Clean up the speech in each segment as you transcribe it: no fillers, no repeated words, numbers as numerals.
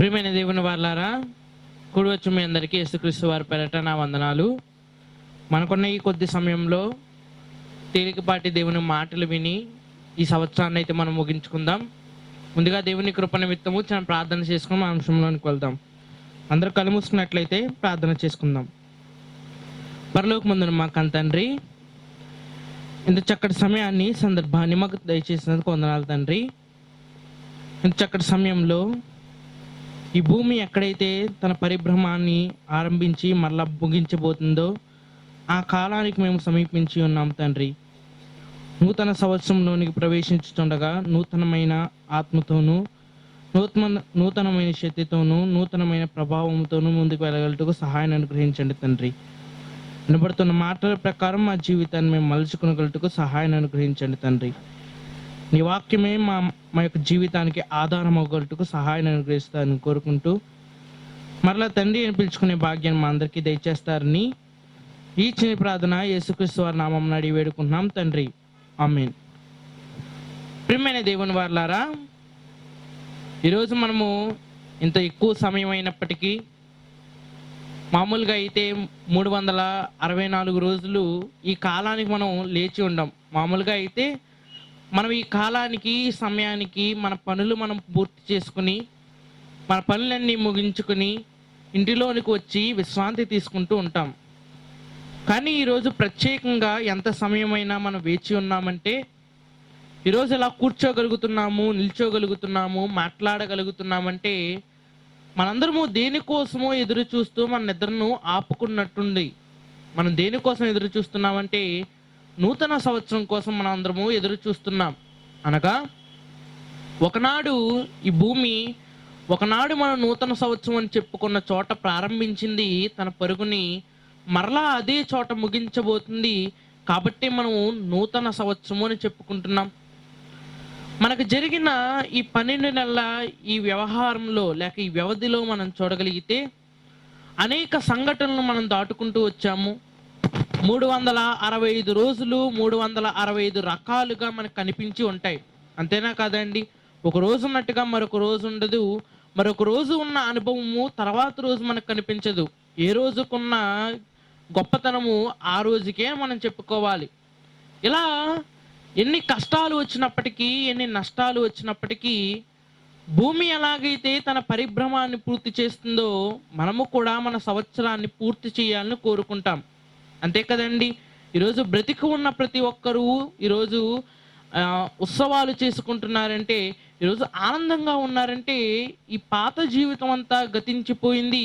ప్రియమైన దేవుని వారలారా, కూడి వచ్చి మీ అందరికీ యేసుక్రీస్తు వారి పేరట నా వందనాలు. మనకున్న ఈ కొద్ది సమయంలో తేలికపాటి దేవుని మాటలు విని ఈ సంవత్సరాన్ని అయితే మనం ముగించుకుందాం. ముందుగా దేవుని కృప నిమిత్తము చిన్న ప్రార్థన చేసుకుని మన అంశంలోనికి వెళ్దాం. అందరూ కళ్ళు మూసుకున్నట్లయితే ప్రార్థన చేసుకుందాం. పరలోకమందున మా కన్న తండ్రి, ఇంత చక్కటి సమయాన్ని సందర్భాన్ని మాకు దయచేసినందుకు వందనాలు తండ్రి. ఇంత చక్కటి సమయంలో ఈ భూమి ఎక్కడైతే తన పరిభ్రమాన్ని ఆరంభించి మరలా ముగించబోతుందో ఆ కాలానికి మేము సమీపించి ఉన్నాం తండ్రి. నూతన సంవత్సరంలోనికి ప్రవేశించుతుండగా నూతనమైన ఆత్మతోనూ నూతనమైన శక్తితోనూ నూతనమైన ప్రభావంతోనూ ముందుకు వెళ్ళగలటకు సహాయాన్ని అనుగ్రహించండి తండ్రి. వినబడుతున్న మాటల ప్రకారం మా జీవితాన్ని మేము మలుచుకునగలటకు సహాయాన్ని అనుగ్రహించండి తండ్రి. నీ వాక్యమే మా యొక్క జీవితానికి ఆధారం అవ్వగలటకు సహాయాన్ని అనుగ్రహిస్తారని కోరుకుంటూ మరలా తండ్రి అని పిలుచుకునే భాగ్యాన్ని మా అందరికీ దయచేస్తారని ఈ చిన్న ప్రార్థన యేసుక్రీస్తు వారి నామమున అడిగి వేడుకుంటున్నాం తండ్రి, ఆమేన్. ప్రియమైన దేవుని వారలారా, ఈరోజు మనము ఇంత ఎక్కువ సమయం అయినప్పటికీ మామూలుగా అయితే 364 రోజులు ఈ కాలానికి మనం లేచి ఉండం. మామూలుగా అయితే మనం ఈ కాలానికి సమయానికి మన పనులు మనం పూర్తి చేసుకుని మన పనులన్నీ ముగించుకుని ఇంటిలోనికి వచ్చి విశ్రాంతి తీసుకుంటూ ఉంటాం. కానీ ఈరోజు ప్రత్యేకంగా ఎంత సమయమైనా మనం వేచి ఉన్నామంటే ఈరోజు ఇలా కూర్చోగలుగుతున్నాము, నిల్చోగలుగుతున్నాము, మాట్లాడగలుగుతున్నామంటే మనందరము దేనికోసమో ఎదురు చూస్తూ మన నిద్రను ఆపుకున్నట్టుంది. మనం దేనికోసం ఎదురు చూస్తున్నామంటే నూతన సంవత్సరం కోసం మనం అందరము ఎదురు చూస్తున్నాం. అనగా ఒకనాడు ఈ భూమి మనం నూతన సంవత్సరం అని చెప్పుకున్న చోట ప్రారంభించింది తన పరుగుని, మరలా అదే చోట ముగించబోతుంది. కాబట్టి మనము నూతన సంవత్సరం అని చెప్పుకుంటున్నాం. మనకు జరిగిన ఈ 12 నెలల ఈ వ్యవహారంలో లేక ఈ వ్యవధిలో మనం చూడగలిగితే అనేక సంఘటనలు మనం దాటుకుంటూ వచ్చాము. 365 రోజులు 365 రకాలుగా మనకు కనిపించి ఉంటాయి. అంతేనా కాదండి? ఒక రోజు ఉన్నట్టుగా మరొక రోజు ఉండదు. మరొక రోజు ఉన్న అనుభవము తర్వాత రోజు మనకు కనిపించదు. ఏ రోజుకున్న గొప్పతనము ఆ రోజుకే మనం చెప్పుకోవాలి. ఇలా ఎన్ని కష్టాలు వచ్చినప్పటికీ, ఎన్ని నష్టాలు వచ్చినప్పటికీ భూమి ఎలాగైతే తన పరిభ్రమాన్ని పూర్తి చేస్తుందో మనము కూడా మన సంవత్సరాన్ని పూర్తి చేయాలని కోరుకుంటాం. అంతే కదండి? ఈరోజు బ్రతికి ఉన్న ప్రతి ఒక్కరూ ఈరోజు ఉత్సవాలు చేసుకుంటున్నారంటే, ఈరోజు ఆనందంగా ఉన్నారంటే ఈ పాత జీవితం అంతా గతించిపోయింది,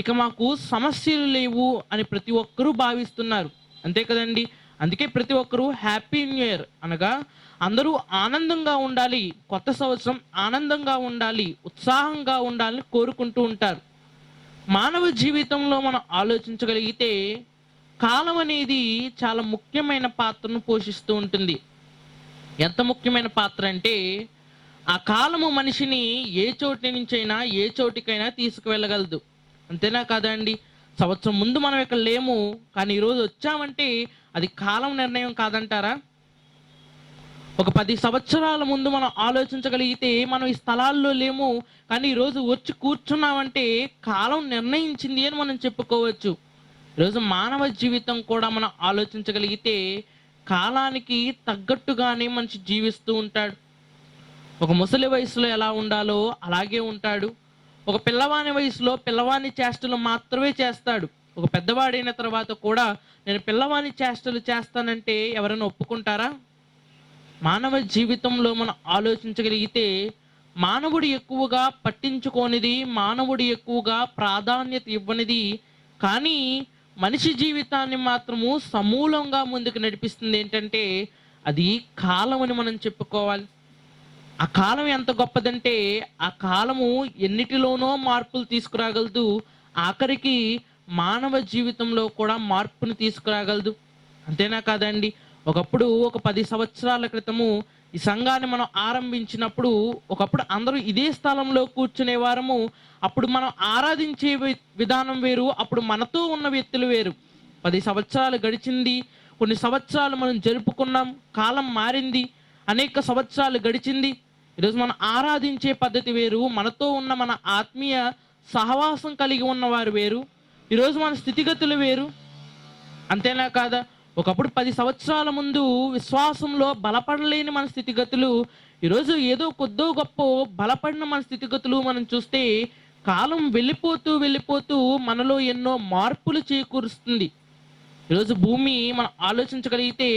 ఇక మాకు సమస్యలు లేవు అని ప్రతి ఒక్కరూ భావిస్తున్నారు. అంతే కదండి? అందుకే ప్రతి ఒక్కరూ హ్యాపీ న్యూ ఇయర్ అనగా అందరూ ఆనందంగా ఉండాలి, కొత్త సంవత్సరం ఆనందంగా ఉండాలి, ఉత్సాహంగా ఉండాలని కోరుకుంటూ ఉంటారు. మానవ జీవితంలో మనం ఆలోచించగలిగితే కాలం అనేది చాలా ముఖ్యమైన పాత్రను పోషిస్తూ ఉంటుంది. ఎంత ముఖ్యమైన పాత్ర అంటే ఆ కాలము మనిషిని ఏ చోటి నుంచైనా ఏ చోటికైనా తీసుకువెళ్ళగలదు. అంతేనా కాదండి? సంవత్సరం ముందు మనం ఇక్కడ లేము, కానీ ఈరోజు వచ్చామంటే అది కాలం నిర్ణయం కాదంటారా? ఒక 10 సంవత్సరాల ముందు మనం ఆలోచించగలిగితే మనం ఈ స్థలాల్లో లేము, కానీ ఈరోజు వచ్చి కూర్చున్నామంటే కాలం నిర్ణయించింది అని మనం చెప్పుకోవచ్చు. ఈరోజు మానవ జీవితం కూడా మనం ఆలోచించగలిగితే కాలానికి తగ్గట్టుగానే మనిషి జీవిస్తూ ఉంటాడు. ఒక ముసలి వయసులో ఎలా ఉండాలో అలాగే ఉంటాడు. ఒక పిల్లవాని వయసులో పిల్లవాని చేష్టలు మాత్రమే చేస్తాడు. ఒక పెద్దవాడైన తర్వాత కూడా నేను పిల్లవాని చేష్టలు చేస్తానంటే ఎవరైనా ఒప్పుకుంటారా? మానవ జీవితంలో మనం ఆలోచించగలిగితే మానవుడు ఎక్కువగా పట్టించుకోనిది, మానవుడు ఎక్కువగా ప్రాధాన్యత ఇవ్వనిది, కానీ మనిషి జీవితాన్ని మాత్రము సమూలంగా ముందుకు నడిపిస్తుంది ఏంటంటే అది కాలం అని మనం చెప్పుకోవాలి. ఆ కాలం ఎంత గొప్పదంటే ఆ కాలము ఎన్నిటిలోనో మార్పులు తీసుకురాగలదు, ఆఖరికి మానవ జీవితంలో కూడా మార్పును తీసుకురాగలదు. అంతేనా కాదండి? ఒకప్పుడు ఒక 10 సంవత్సరాల క్రితము ఈ సంఘాన్ని మనం ఆరంభించినప్పుడు ఒకప్పుడు అందరూ ఇదే స్థలంలో కూర్చునే వారము. అప్పుడు మనం ఆరాధించే విధానం వేరు, అప్పుడు మనతో ఉన్న వ్యక్తులు వేరు. 10 సంవత్సరాలు గడిచింది, కొన్ని సంవత్సరాలు మనం జరుపుకున్నాం, కాలం మారింది, అనేక సంవత్సరాలు గడిచింది. ఈరోజు మనం ఆరాధించే పద్ధతి వేరు, మనతో ఉన్న మన ఆత్మీయ సహవాసం కలిగి ఉన్నవారు వేరు, ఈరోజు మన స్థితిగతులు వేరు. అంతేనా కాదా? ఒకప్పుడు 10 సంవత్సరాల ముందు విశ్వాసంలో బలపడలేని మన స్థితిగతులు, ఈరోజు ఏదో కొద్దో గొప్ప బలపడిన మన స్థితిగతులు మనం చూస్తే, కాలం వెళ్ళిపోతూ వెళ్ళిపోతూ మనలో ఎన్నో మార్పులు చేకూరుస్తుంది. ఈరోజు భూమి మనం ఆలోచించగలిగితే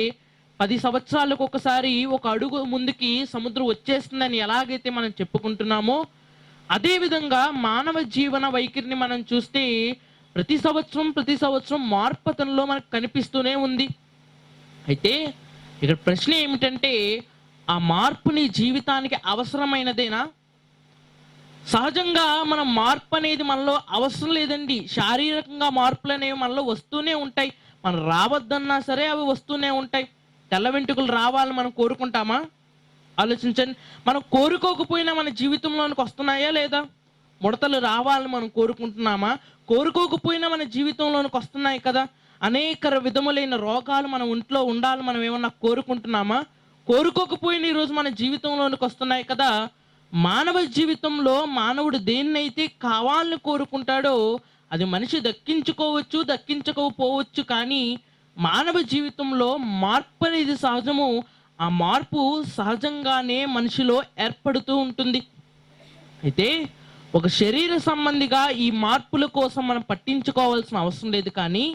10 సంవత్సరాలకు ఒకసారి ఒక అడుగు ముందుకి సముద్రం వచ్చేస్తుందని ఎలాగైతే మనం చెప్పుకుంటున్నామో, అదే విధంగా మానవ జీవన వైఖరిని మనం చూస్తే ప్రతి సంవత్సరం మార్పతనంలో మనకు కనిపిస్తూనే ఉంది. అయితే ఇక్కడ ప్రశ్న ఏమిటంటే, ఆ మార్పు నీ జీవితానికి అవసరమైనదేనా? సహజంగా మన మార్పు అనేది మనలో అవసరం లేదండి. శారీరకంగా మార్పులు అనేవి మనలో వస్తూనే ఉంటాయి. మనం రావద్దన్నా సరే అవి వస్తూనే ఉంటాయి. తెల్ల వెంట్రుకలు రావాలని మనం కోరుకుంటామా? ఆలోచించండి. మనం కోరుకోకపోయినా మన జీవితంలోనికి వస్తున్నాయా లేదా? ముడతలు రావాలని మనం కోరుకుంటున్నామా? కోరుకోకపోయినా మన జీవితంలోనికి వస్తున్నాయి కదా. అనేక విధములైన రోగాలు మన ఒంట్లో ఉండాలని మనం ఏమన్నా కోరుకుంటున్నామా? కోరుకోకపోయినా ఈరోజు మన జీవితంలోనికి వస్తున్నాయి కదా. మానవ జీవితంలో మానవుడు దేన్నైతే కావాలని కోరుకుంటాడో అది మనిషి దక్కించుకోవచ్చు, దక్కించకపోవచ్చు. కానీ మానవ జీవితంలో మార్పు అనేది సహజము. ఆ మార్పు సహజంగానే మనిషిలో ఏర్పడుతూ ఉంటుంది. అయితే ఒక శరీర సంబంధిగా ఈ మార్పుల కోసం మనం పట్టించుకోవాల్సిన అవసరం లేదు. కానీ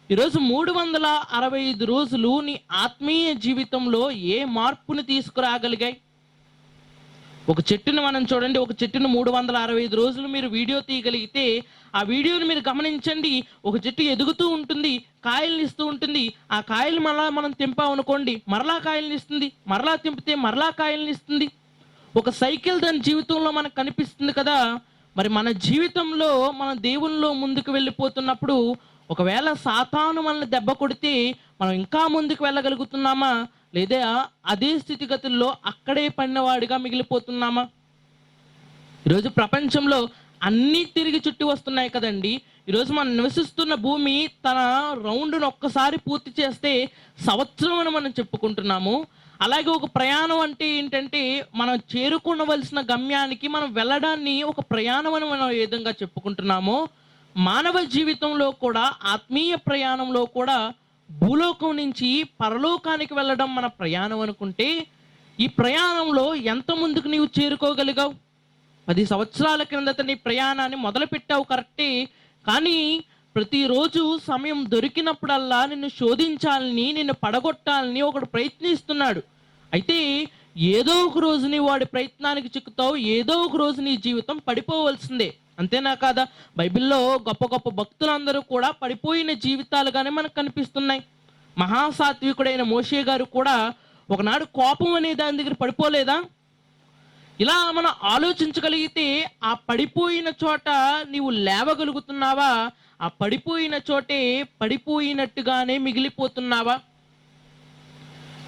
ఈరోజు 365 రోజులు నీ ఆత్మీయ జీవితంలో ఏ మార్పుని తీసుకురాగలిగాయి? ఒక చెట్టును మనం చూడండి, ఒక చెట్టును 365 రోజులు మీరు వీడియో తీయగలిగితే, ఆ వీడియోని మీరు గమనించండి. ఒక చెట్టు ఎదుగుతూ ఉంటుంది, కాయల్ని ఇస్తూ ఉంటుంది. ఆ కాయలు మరలా మనం తెంపామనుకోండి, మరలా కాయల్ని ఇస్తుంది, మరలా తెంపితే మరలా కాయల్ని ఇస్తుంది. ఒక సైకిల్ దాని జీవితంలో మనకు కనిపిస్తుంది కదా. మరి మన జీవితంలో మనం దేవునిలో ముందుకు వెళ్ళిపోతున్నప్పుడు, ఒకవేళ సాతాను మనల్ని దెబ్బ కొడితే మనం ఇంకా ముందుకు వెళ్ళగలుగుతున్నామా, లేదా అదే స్థితిగతుల్లో అక్కడే పడినవాడిగా మిగిలిపోతున్నామా? ఈరోజు ప్రపంచంలో అన్నీ తిరిగి చుట్టి వస్తున్నాయి కదండి. ఈరోజు మనం నివసిస్తున్న భూమి తన రౌండ్ను ఒక్కసారి పూర్తి చేస్తే సంవత్సరం అని మనం చెప్పుకుంటున్నాము. అలాగే ఒక ప్రయాణం అంటే ఏంటంటే, మనం చేరుకోవలసిన గమ్యానికి మనం వెళ్ళడాన్ని ఒక ప్రయాణం అని మనం ఏ విధంగా చెప్పుకుంటున్నామో, మానవ జీవితంలో కూడా, ఆత్మీయ ప్రయాణంలో కూడా భూలోకం నుంచి పరలోకానికి వెళ్ళడం మన ప్రయాణం అనుకుంటే, ఈ ప్రయాణంలో ఎంత ముందుకు నీవు చేరుకోగలిగావు? 10 సంవత్సరాల క్రిందట నీ ప్రయాణాన్ని మొదలు పెట్టావు కరెక్టే. కానీ ప్రతిరోజు సమయం దొరికినప్పుడల్లా నిన్ను శోధించాలని, నిన్ను పడగొట్టాలని ఒకడు ప్రయత్నిస్తున్నాడు. అయితే ఏదో ఒక రోజు నీ వాడి ప్రయత్నానికి చిక్కుతావు, ఏదో ఒక రోజు నీ జీవితం పడిపోవలసిందే. అంతేనా కాదా? బైబిల్లో గొప్ప గొప్ప భక్తులందరూ కూడా పడిపోయిన జీవితాలుగానే మనకు కనిపిస్తున్నాయి. మహాసాత్వికుడైన మోషే గారు కూడా ఒకనాడు కోపం అనే దాని దగ్గర పడిపోలేదా? ఇలా మనం ఆలోచించగలిగితే, ఆ పడిపోయిన చోట నీవు లేవగలుగుతున్నావా? ఆ పడిపోయిన చోటే పడిపోయినట్టుగానే మిగిలిపోతున్నావా?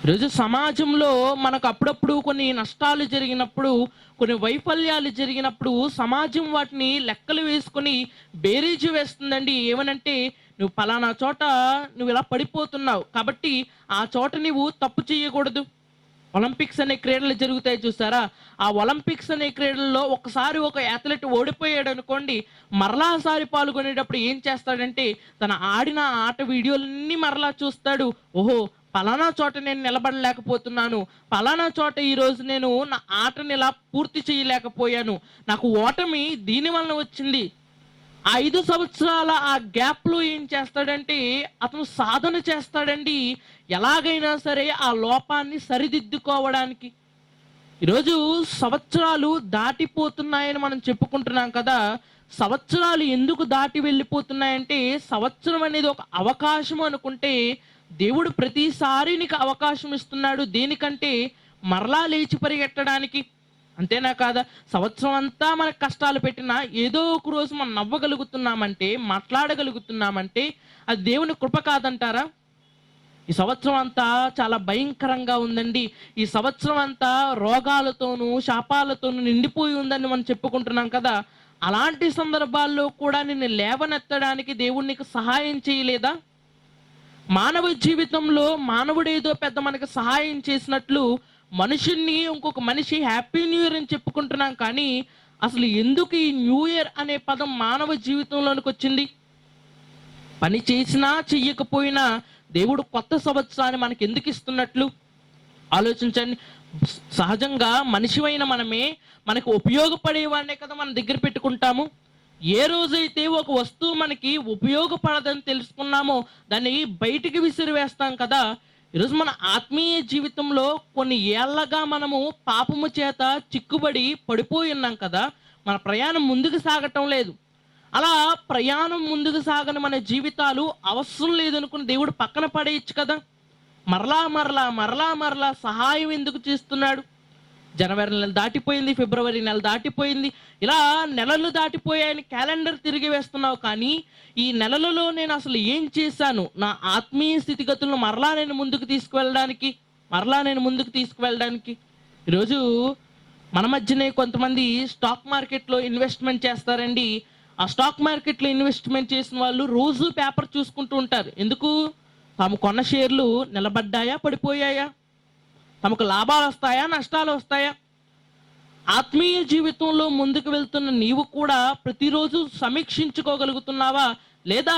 ఈరోజు సమాజంలో మనకు అప్పుడప్పుడు కొన్ని నష్టాలు జరిగినప్పుడు, కొన్ని వైఫల్యాలు జరిగినప్పుడు సమాజం వాటిని లెక్కలు వేసుకొని బేరీజు వేస్తుందండి. ఏమనంటే, నువ్వు పలానా చోట నువ్వు ఇలా పడిపోతున్నావు కాబట్టి ఆ చోట నువ్వు తప్పు చేయకూడదు. ఒలింపిక్స్ అనే క్రీడలు జరుగుతాయి చూసారా? ఆ ఒలింపిక్స్ అనే క్రీడల్లో ఒకసారి ఒక అథ్లెట్ ఓడిపోయాడు అనుకోండి, మరలాసారి పాల్గొనేటప్పుడు ఏం చేస్తాడంటే, తన ఆడిన ఆట వీడియోలన్నీ మరలా చూస్తాడు. ఓహో, పలానా చోట నేను నిలబడలేకపోతున్నాను, పలానా చోట ఈరోజు నేను నా ఆటని ఇలా పూర్తి చేయలేకపోయాను, నాకు ఓటమి దీని వలన వచ్చింది. ఆ 5 సంవత్సరాల ఆ గ్యాప్లో ఏం చేస్తాడంటే, అతను సాధన చేస్తాడండి, ఎలాగైనా సరే ఆ లోపాన్ని సరిదిద్దుకోవడానికి. ఈరోజు సంవత్సరాలు దాటిపోతున్నాయని మనం చెప్పుకుంటున్నాం కదా. సంవత్సరాలు ఎందుకు దాటి వెళ్ళిపోతున్నాయంటే, సంవత్సరం అనేది ఒక అవకాశం అనుకుంటే, దేవుడు ప్రతిసారి నీకు అవకాశం ఇస్తున్నాడు. దేనికంటే, మరలా లేచి పరిగెట్టడానికి. అంతేనా కాదా? సంవత్సరం అంతా మనకు కష్టాలు పెట్టినా ఏదో ఒక రోజు మనం నవ్వగలుగుతున్నామంటే, మాట్లాడగలుగుతున్నామంటే అది దేవుని కృప కాదంటారా? ఈ సంవత్సరం అంతా చాలా భయంకరంగా ఉందండి, ఈ సంవత్సరం అంతా రోగాలతోనూ శాపాలతోనూ నిండిపోయి ఉందని మనం చెప్పుకుంటున్నాం కదా. అలాంటి సందర్భాల్లో కూడా నిన్ను లేవనెత్తడానికి దేవుడు నీకు సహాయం చేయలేదా? మానవ జీవితంలో మానవుడేదో పెద్ద మనకు సహాయం చేసినట్లు మనుషుల్ని ఇంకొక మనిషి హ్యాపీ న్యూ ఇయర్ అని చెప్పుకుంటున్నాం, కానీ అసలు ఎందుకు ఈ న్యూ ఇయర్ అనే పదం మానవ జీవితంలోనికి వచ్చింది? పని చేసినా చెయ్యకపోయినా దేవుడు కొత్త సంవత్సరాన్ని మనకి ఎందుకు ఇస్తున్నట్లు ఆలోచించండి. సహజంగా మనిషివైన మనమే మనకు ఉపయోగపడేవాడినే కదా మన దగ్గర పెట్టుకుంటాము. ఏ రోజైతే ఒక వస్తువు మనకి ఉపయోగపడదని తెలుసుకున్నామో దాన్ని బయటికి విసిరివేస్తాం కదా. ఈరోజు మన ఆత్మీయ జీవితంలో కొన్ని ఏళ్ళగా మనము పాపము చేత చిక్కుబడి పడిపోయి ఉన్నాం కదా. మన ప్రయాణం ముందుకు సాగటం లేదు. అలా ప్రయాణం ముందుకు సాగని మన జీవితాలు అవసరం లేదనుకుని దేవుడు పక్కన పడేయచ్చు కదా. మరలా మరలా మరలా మరలా సహాయం ఎందుకు చేస్తున్నాడు? జనవరి నెల దాటిపోయింది, ఫిబ్రవరి నెల దాటిపోయింది, ఇలా నెలలు దాటిపోయాయని క్యాలెండర్ తిరిగి వేస్తున్నావు, కానీ ఈ నెలలలో నేను అసలు ఏం చేశాను? నా ఆత్మీయ స్థితిగతులను మరలా నేను ముందుకు తీసుకువెళ్ళడానికి ఈరోజు మన మధ్యనే కొంతమంది స్టాక్ మార్కెట్లో ఇన్వెస్ట్మెంట్ చేస్తారండి. ఆ స్టాక్ మార్కెట్లో ఇన్వెస్ట్మెంట్ చేసిన వాళ్ళు రోజు పేపర్ చూసుకుంటూ ఉంటారు. ఎందుకు? తాము కొన్న షేర్లు నిలబడ్డాయా, పడిపోయాయా, తమకు లాభాలు వస్తాయా, నష్టాలు వస్తాయా? ఆత్మీయ జీవితంలో ముందుకు వెళ్తున్న నీవు కూడా ప్రతిరోజు సమీక్షించుకోగలుగుతున్నావా? లేదా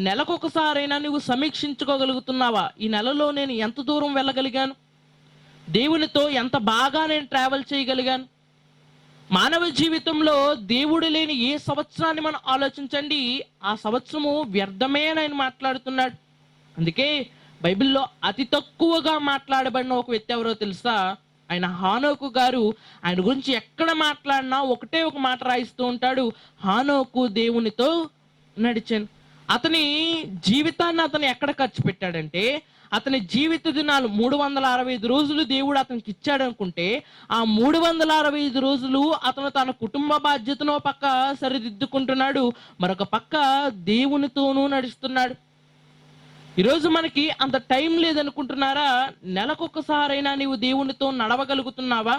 నెలకొకసారైనా నువ్వు సమీక్షించుకోగలుగుతున్నావా? ఈ నెలలో నేను ఎంత దూరం వెళ్ళగలిగాను? దేవునితో ఎంత బాగా నేను ట్రావెల్ చేయగలిగాను? మానవ జీవితంలో దేవుడు లేని ఏ సంవత్సరాన్ని మనం ఆలోచించండి, ఆ సంవత్సరము వ్యర్థమే అని ఆయన మాట్లాడుతున్నాడు. అందుకే బైబిల్లో అతి తక్కువగా మాట్లాడబడిన ఒక వ్యక్తి ఎవరో తెలుసా? ఆయన హానోకు గారు. ఆయన గురించి ఎక్కడ మాట్లాడినా ఒకటే ఒక మాట రాయిస్తూ ఉంటాడు, హానోకు దేవునితో నడిచాను. అతని జీవితాన్ని అతను ఎక్కడ ఖర్చు పెట్టాడంటే, అతని జీవిత దినాలు 365 రోజులు దేవుడు అతనికి ఇచ్చాడు అనుకుంటే, ఆ 365 రోజులు అతను తన కుటుంబ బాధ్యతను పక్క సరిదిద్దుకుంటున్నాడు, మరొక పక్క దేవునితోనూ నడుస్తున్నాడు. ఈరోజు మనకి అంత టైం లేదనుకుంటున్నారా? నెలకొకసారైనా నీవు దేవునితో నడవగలుగుతున్నావా?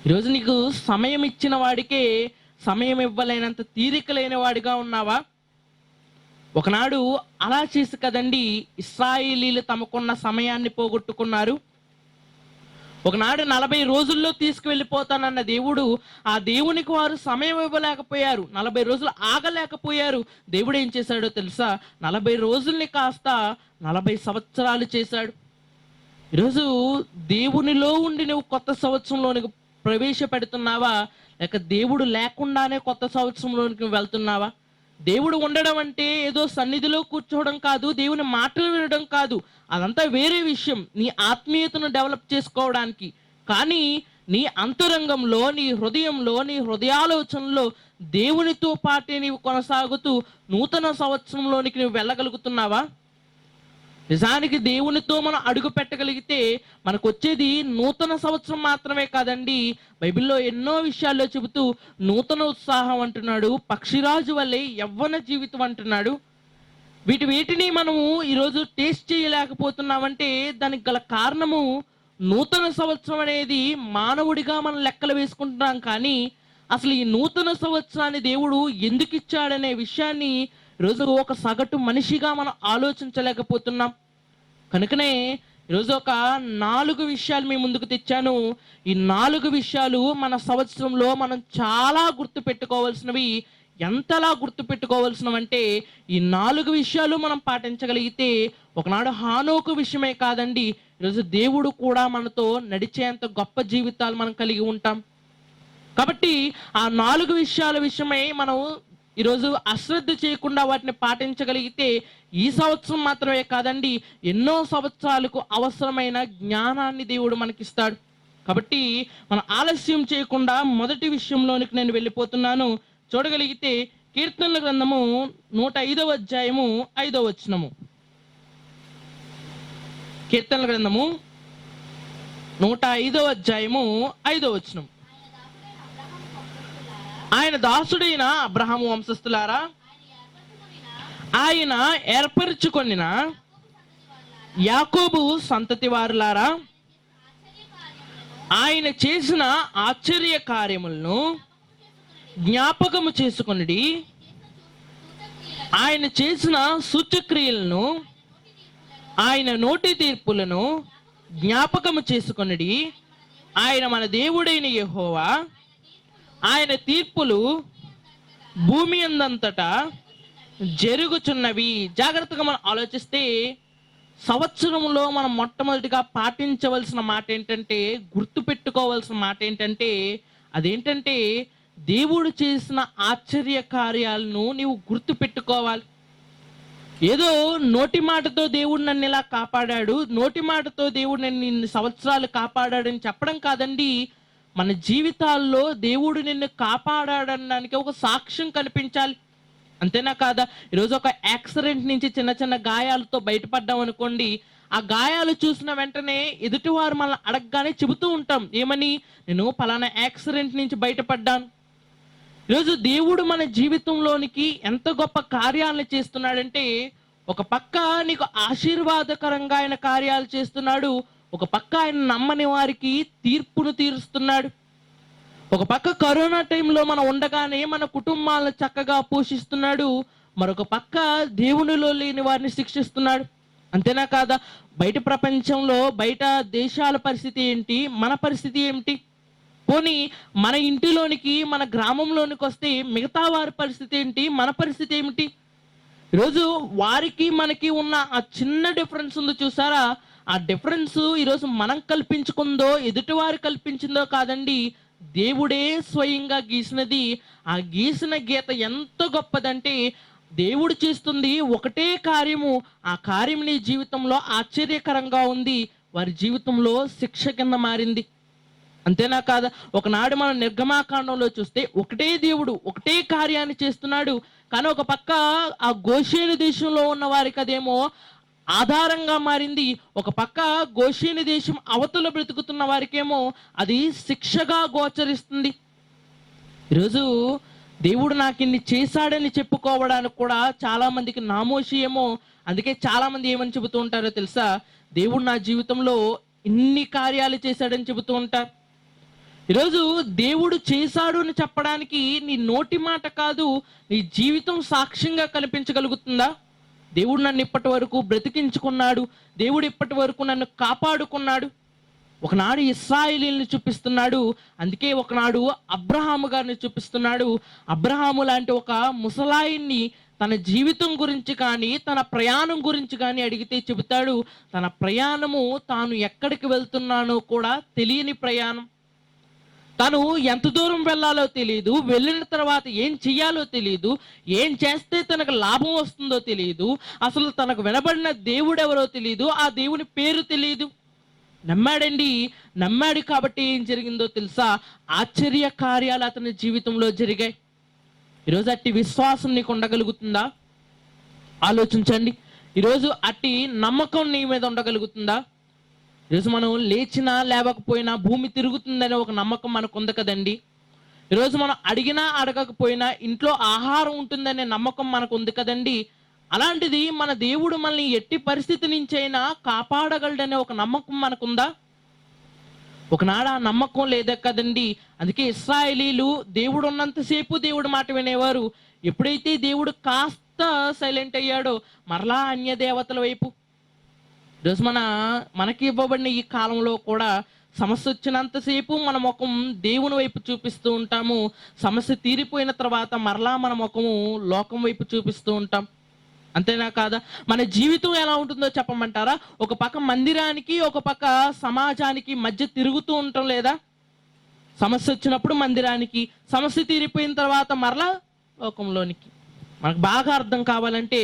ఈరోజు నీకు సమయం ఇచ్చిన వాడికే సమయం ఇవ్వలేనంత తీరిక లేని వాడిగా ఉన్నావా? ఒకనాడు అలా చేసి కదండి ఇశ్రాయేలీలు తమకున్న సమయాన్ని పోగొట్టుకున్నారు. ఒకనాడు 40 రోజుల్లో తీసుకువెళ్ళిపోతానన్న దేవుడు, ఆ దేవునికి వారు సమయం ఇవ్వలేకపోయారు, 40 రోజులు ఆగలేకపోయారు. దేవుడు ఏం చేశాడో తెలుసా? 40 రోజుల్ని కాస్త 40 సంవత్సరాలు చేశాడు. ఈరోజు దేవునిలో ఉండి నువ్వు కొత్త సంవత్సరంలోనికి ప్రవేశపెడుతున్నావా, లేక దేవుడు లేకుండానే కొత్త సంవత్సరంలోనికి వెళ్తున్నావా? దేవుడు ఉండడం అంటే ఏదో సన్నిధిలో కూర్చోవడం కాదు, దేవుని మాటలు వినడం కాదు, అదంతా వేరే విషయం నీ ఆత్మీయతను డెవలప్ చేసుకోవడానికి. కానీ నీ అంతరంగంలో, నీ హృదయంలో, నీ హృదయాలోచనలో దేవునితో పాటే నీవు కొనసాగుతూ నూతన సంవత్సరంలోనికి నువ్వు వెళ్ళగలుగుతున్నావా? నిజానికి దేవునితో మనం అడుగు పెట్టగలిగితే మనకు వచ్చేది నూతన సంవత్సరం మాత్రమే కాదండి. బైబిల్లో ఎన్నో విషయాల్లో చెబుతూ నూతన ఉత్సాహం అంటున్నాడు, పక్షిరాజు వల్లే యవ్వన జీవితం అంటున్నాడు. వీటిని మనము ఈరోజు టేస్ట్ చేయలేకపోతున్నామంటే దానికి గల కారణము నూతన సంవత్సరం అనేది మానవుడిగా మనం లెక్కలు వేసుకుంటున్నాం, కానీ అసలు ఈ నూతన సంవత్సరాన్ని దేవుడు ఎందుకు ఇచ్చాడనే విషయాన్ని ఈరోజు ఒక సగటు మనిషిగా మనం ఆలోచించలేకపోతున్నాం. కనుకనే ఈరోజు ఒక 4 విషయాలు మీ ముందుకు తెచ్చాను. ఈ 4 విషయాలు మన సంవత్సరంలో మనం చాలా గుర్తు పెట్టుకోవాల్సినవి. ఎంతలా గుర్తు పెట్టుకోవాల్సినవంటే, ఈ 4 విషయాలు మనం పాటించగలిగితే ఒకనాడు హానోకు విషయమే కాదండి, ఈరోజు దేవుడు కూడా మనతో నడిచేంత గొప్ప జీవితాలు మనం కలిగి ఉంటాం. కాబట్టి ఆ 4 విషయాల విషయమై మనం ఈరోజు అశ్రద్ధ చేయకుండా వాటిని పాటించగలిగితే ఈ సంవత్సరం మాత్రమే కాదండి, ఎన్నో సంవత్సరాలకు అవసరమైన జ్ఞానాన్ని దేవుడు మనకిస్తాడు. కాబట్టి మనం ఆలస్యం చేయకుండా మొదటి విషయంలోనికి నేను వెళ్ళిపోతున్నాను. చూడగలిగితే కీర్తనల గ్రంథము 105వ అధ్యాయము 5వ వచనము. కీర్తనల గ్రంథము 105వ అధ్యాయము 5వ వచనం. ఆయన దాసుడైన అబ్రహాము వంశస్థులారా, ఆయన ఏర్పరచుకొనిన యాకోబు సంతతి వారులారా, ఆయన చేసిన ఆశ్చర్య కార్యములను జ్ఞాపకము చేసుకొనిడి, ఆయన చేసిన సూచక్రియలను, ఆయన నోటి తీర్పులను జ్ఞాపకము చేసుకొనిడి. ఆయన మన దేవుడైన యెహోవా, ఆయన తీర్పులు భూమి అందంతటా జరుగుచున్నవి. జాగ్రత్తగా మనం ఆలోచిస్తే సంవత్సరంలో మనం మొట్టమొదటిగా పాటించవలసిన మాట ఏంటంటే, గుర్తు పెట్టుకోవాల్సిన మాట ఏంటంటే, అదేంటంటే దేవుడు చేసిన ఆశ్చర్య కార్యాలను నీవు గుర్తు పెట్టుకోవాలి. ఏదో నోటి మాటతో దేవుడు నన్ను ఇలా కాపాడాడు, నోటి మాటతో దేవుడు నన్ను ఇన్ని సంవత్సరాలు కాపాడాడని చెప్పడం కాదండి. మన జీవితాల్లో దేవుడు నిన్ను కాపాడాడనడానికి ఒక సాక్ష్యం కనిపించాలి. అంతేనా కాదా? ఈరోజు ఒక యాక్సిడెంట్ నుంచి చిన్న చిన్న గాయాలతో బయటపడ్డాం అనుకోండి, ఆ గాయాలు చూసిన వెంటనే ఎదుటివారు మనల్ని అడగగానే చెబుతూ ఉంటాం, ఏమని? నేను పలానా యాక్సిడెంట్ నుంచి బయటపడ్డాను. ఈరోజు దేవుడు మన జీవితంలోనికి ఎంత గొప్ప కార్యాలను చేస్తున్నాడంటే, ఒక పక్క నీకు ఆశీర్వాదకరంగా ఆయన కార్యాలు చేస్తున్నాడు, ఒక పక్క ఆయన నమ్మని వారికి తీర్పును తీరుస్తున్నాడు. ఒక పక్క కరోనా టైంలో మనం ఉండగానే మన కుటుంబాలను చక్కగా పోషిస్తున్నాడు, మరొక పక్క దేవునిలో లేని వారిని శిక్షిస్తున్నాడు. అంతేనా కాదా? బయట ప్రపంచంలో బయట దేశాల పరిస్థితి ఏంటి, మన పరిస్థితి ఏమిటి? పోనీ మన ఇంటిలోనికి మన గ్రామంలోనికి వస్తే మిగతా వారి పరిస్థితి ఏంటి, మన పరిస్థితి ఏమిటి? ఈరోజు వారికి మనకి ఉన్న ఆ చిన్న డిఫరెన్స్ ఉందో చూసారా? ఆ డిఫరెన్స్ ఈరోజు మనం కల్పించుకుందో ఎదుటివారు కల్పించిందో కాదండి, దేవుడే స్వయంగా గీసినది. ఆ గీసిన గీత ఎంత గొప్పదంటే, దేవుడు చేస్తుంది ఒకటే కార్యము, ఆ కార్యం నీ జీవితంలో ఆశ్చర్యకరంగా ఉంది, వారి జీవితంలో శిక్ష కింద మారింది. అంతేనా కాదా? ఒకనాడు మనం నిర్గమాకాండంలో చూస్తే ఒకటే దేవుడు ఒకటే కార్యాన్ని చేస్తున్నాడు, కానీ ఒక పక్క ఆ గోషేను దేశంలో ఉన్న వారికి అదేమో ఆధారంగా మారింది, ఒక పక్క గోషేను దేశం అవతల బ్రతుకుతున్న వారికేమో అది శిక్షగా గోచరిస్తుంది. ఈరోజు దేవుడు నాకు ఇన్ని చేశాడని చెప్పుకోవడానికి కూడా చాలా మందికి నామోషి ఏమో. అందుకే చాలా మంది ఏమని చెబుతూ ఉంటారో తెలుసా? దేవుడు నా జీవితంలో ఇన్ని కార్యాలు చేశాడని చెబుతూ ఉంటారు. ఈరోజు దేవుడు చేశాడు అని చెప్పడానికి నీ నోటి మాట కాదు, నీ జీవితం సాక్ష్యంగా కనిపించగలుగుతుందా? దేవుడు నన్ను ఇప్పటి వరకు బ్రతికించుకున్నాడు, దేవుడు ఇప్పటి వరకు నన్ను కాపాడుకున్నాడు. ఒకనాడు ఇశ్రాయేలీయుల్ని చూపిస్తున్నాడు, అందుకే ఒకనాడు అబ్రహాము గారిని చూపిస్తున్నాడు. అబ్రహాము లాంటి ఒక ముసలాయిని తన జీవితం గురించి కానీ తన ప్రయాణం గురించి కానీ అడిగితే చెబుతాడు, తన ప్రయాణము తాను ఎక్కడికి వెళ్తున్నానో కూడా తెలియని ప్రయాణం. తను ఎంత దూరం వెళ్ళాలో తెలియదు, వెళ్ళిన తర్వాత ఏం చెయ్యాలో తెలియదు, ఏం చేస్తే తనకు లాభం వస్తుందో తెలియదు, అసలు తనకు వినబడిన దేవుడు ఎవరో తెలియదు, ఆ దేవుని పేరు తెలియదు. నమ్మాడండి. నమ్మాడు కాబట్టి ఏం జరిగిందో తెలుసా? ఆశ్చర్య కార్యాలు అతని జీవితంలో జరిగాయి. ఈరోజు అట్టి విశ్వాసం నీకు ఉండగలుగుతుందా? ఆలోచించండి. ఈరోజు అట్టి నమ్మకం నీ మీద ఉండగలుగుతుందా? ఈరోజు మనం లేచినా లేవకపోయినా భూమి తిరుగుతుందనే ఒక నమ్మకం మనకు ఉంది కదండి. ఈరోజు మనం అడిగినా అడగకపోయినా ఇంట్లో ఆహారం ఉంటుందనే నమ్మకం మనకు ఉంది కదండి. అలాంటిది మన దేవుడు మనల్ని ఎట్టి పరిస్థితి నుంచి అయినా కాపాడగలడనే ఒక నమ్మకం మనకుందా? ఒకనాడు ఆ నమ్మకం లేదా కదండి. అందుకే ఇశ్రాయేలీలు దేవుడు ఉన్నంతసేపు దేవుడు మాట వినేవారు. ఎప్పుడైతే దేవుడు కాస్త సైలెంట్ అయ్యాడో మరలా అన్య దేవతల వైపు. ఈరోజు మనకి ఇవ్వబడిన ఈ కాలంలో కూడా సమస్య వచ్చినంతసేపు మన ముఖం దేవుని వైపు చూపిస్తూ ఉంటాము, సమస్య తీరిపోయిన తర్వాత మరలా మన ముఖము లోకం వైపు చూపిస్తూ ఉంటాం. అంతేనా కాదా? మన జీవితం ఎలా ఉంటుందో చెప్పమంటారా? ఒక పక్క మందిరానికి ఒక పక్క సమాజానికి మధ్య తిరుగుతూ ఉండటం లేదా? సమస్య వచ్చినప్పుడు మందిరానికి, సమస్య తీరిపోయిన తర్వాత మరలా లోకంలోనికి. మనకు బాగా అర్థం కావాలంటే,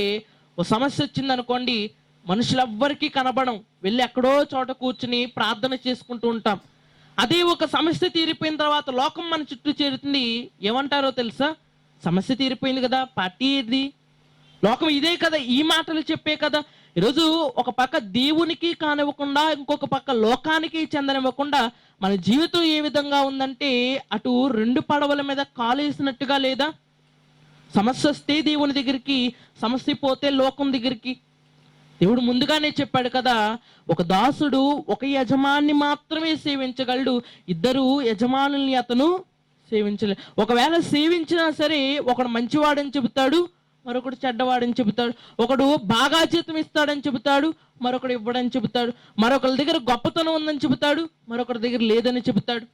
ఓ సమస్య వచ్చింది అనుకోండి, మనుషులెవ్వరికీ కనబడం, వెళ్ళి ఎక్కడో చోట కూర్చుని ప్రార్థన చేసుకుంటూ ఉంటాం. అదే ఒక సమస్య తీరిపోయిన తర్వాత లోకం మన చుట్టూ చేరుతుంది, ఏమంటారో తెలుసా? సమస్య తీరిపోయింది కదా, పార్టీ ఏది? లోకం ఇదే కదా, ఈ మాటలు చెప్పే కదా. ఈరోజు ఒక పక్క దేవునికి కానివ్వకుండా ఇంకొక పక్క లోకానికి చెందనివ్వకుండా మన జీవితం ఏ విధంగా ఉందంటే, అటు రెండు పడవల మీద కాలేసినట్టుగా లేదా? సమస్య వస్తే దేవుని దగ్గరికి, సమస్య పోతే లోకం దగ్గరికి. దేవుడు ముందుగానే చెప్పాడు కదా, ఒక దాసుడు ఒక యజమాన్ని మాత్రమే సేవించగలడు, ఇద్దరు యజమానుల్ని అతను సేవించలే. ఒకవేళ సేవించినా సరే ఒకడు మంచివాడని చెబుతాడు, మరొకడు చెడ్డవాడని చెబుతాడు. ఒకడు బాగా జీతం ఇస్తాడని చెబుతాడు, మరొకడు ఇవ్వడని చెబుతాడు. మరొకరి దగ్గర గొప్పతనం ఉందని చెబుతాడు, మరొకరి దగ్గర లేదని చెబుతాడు.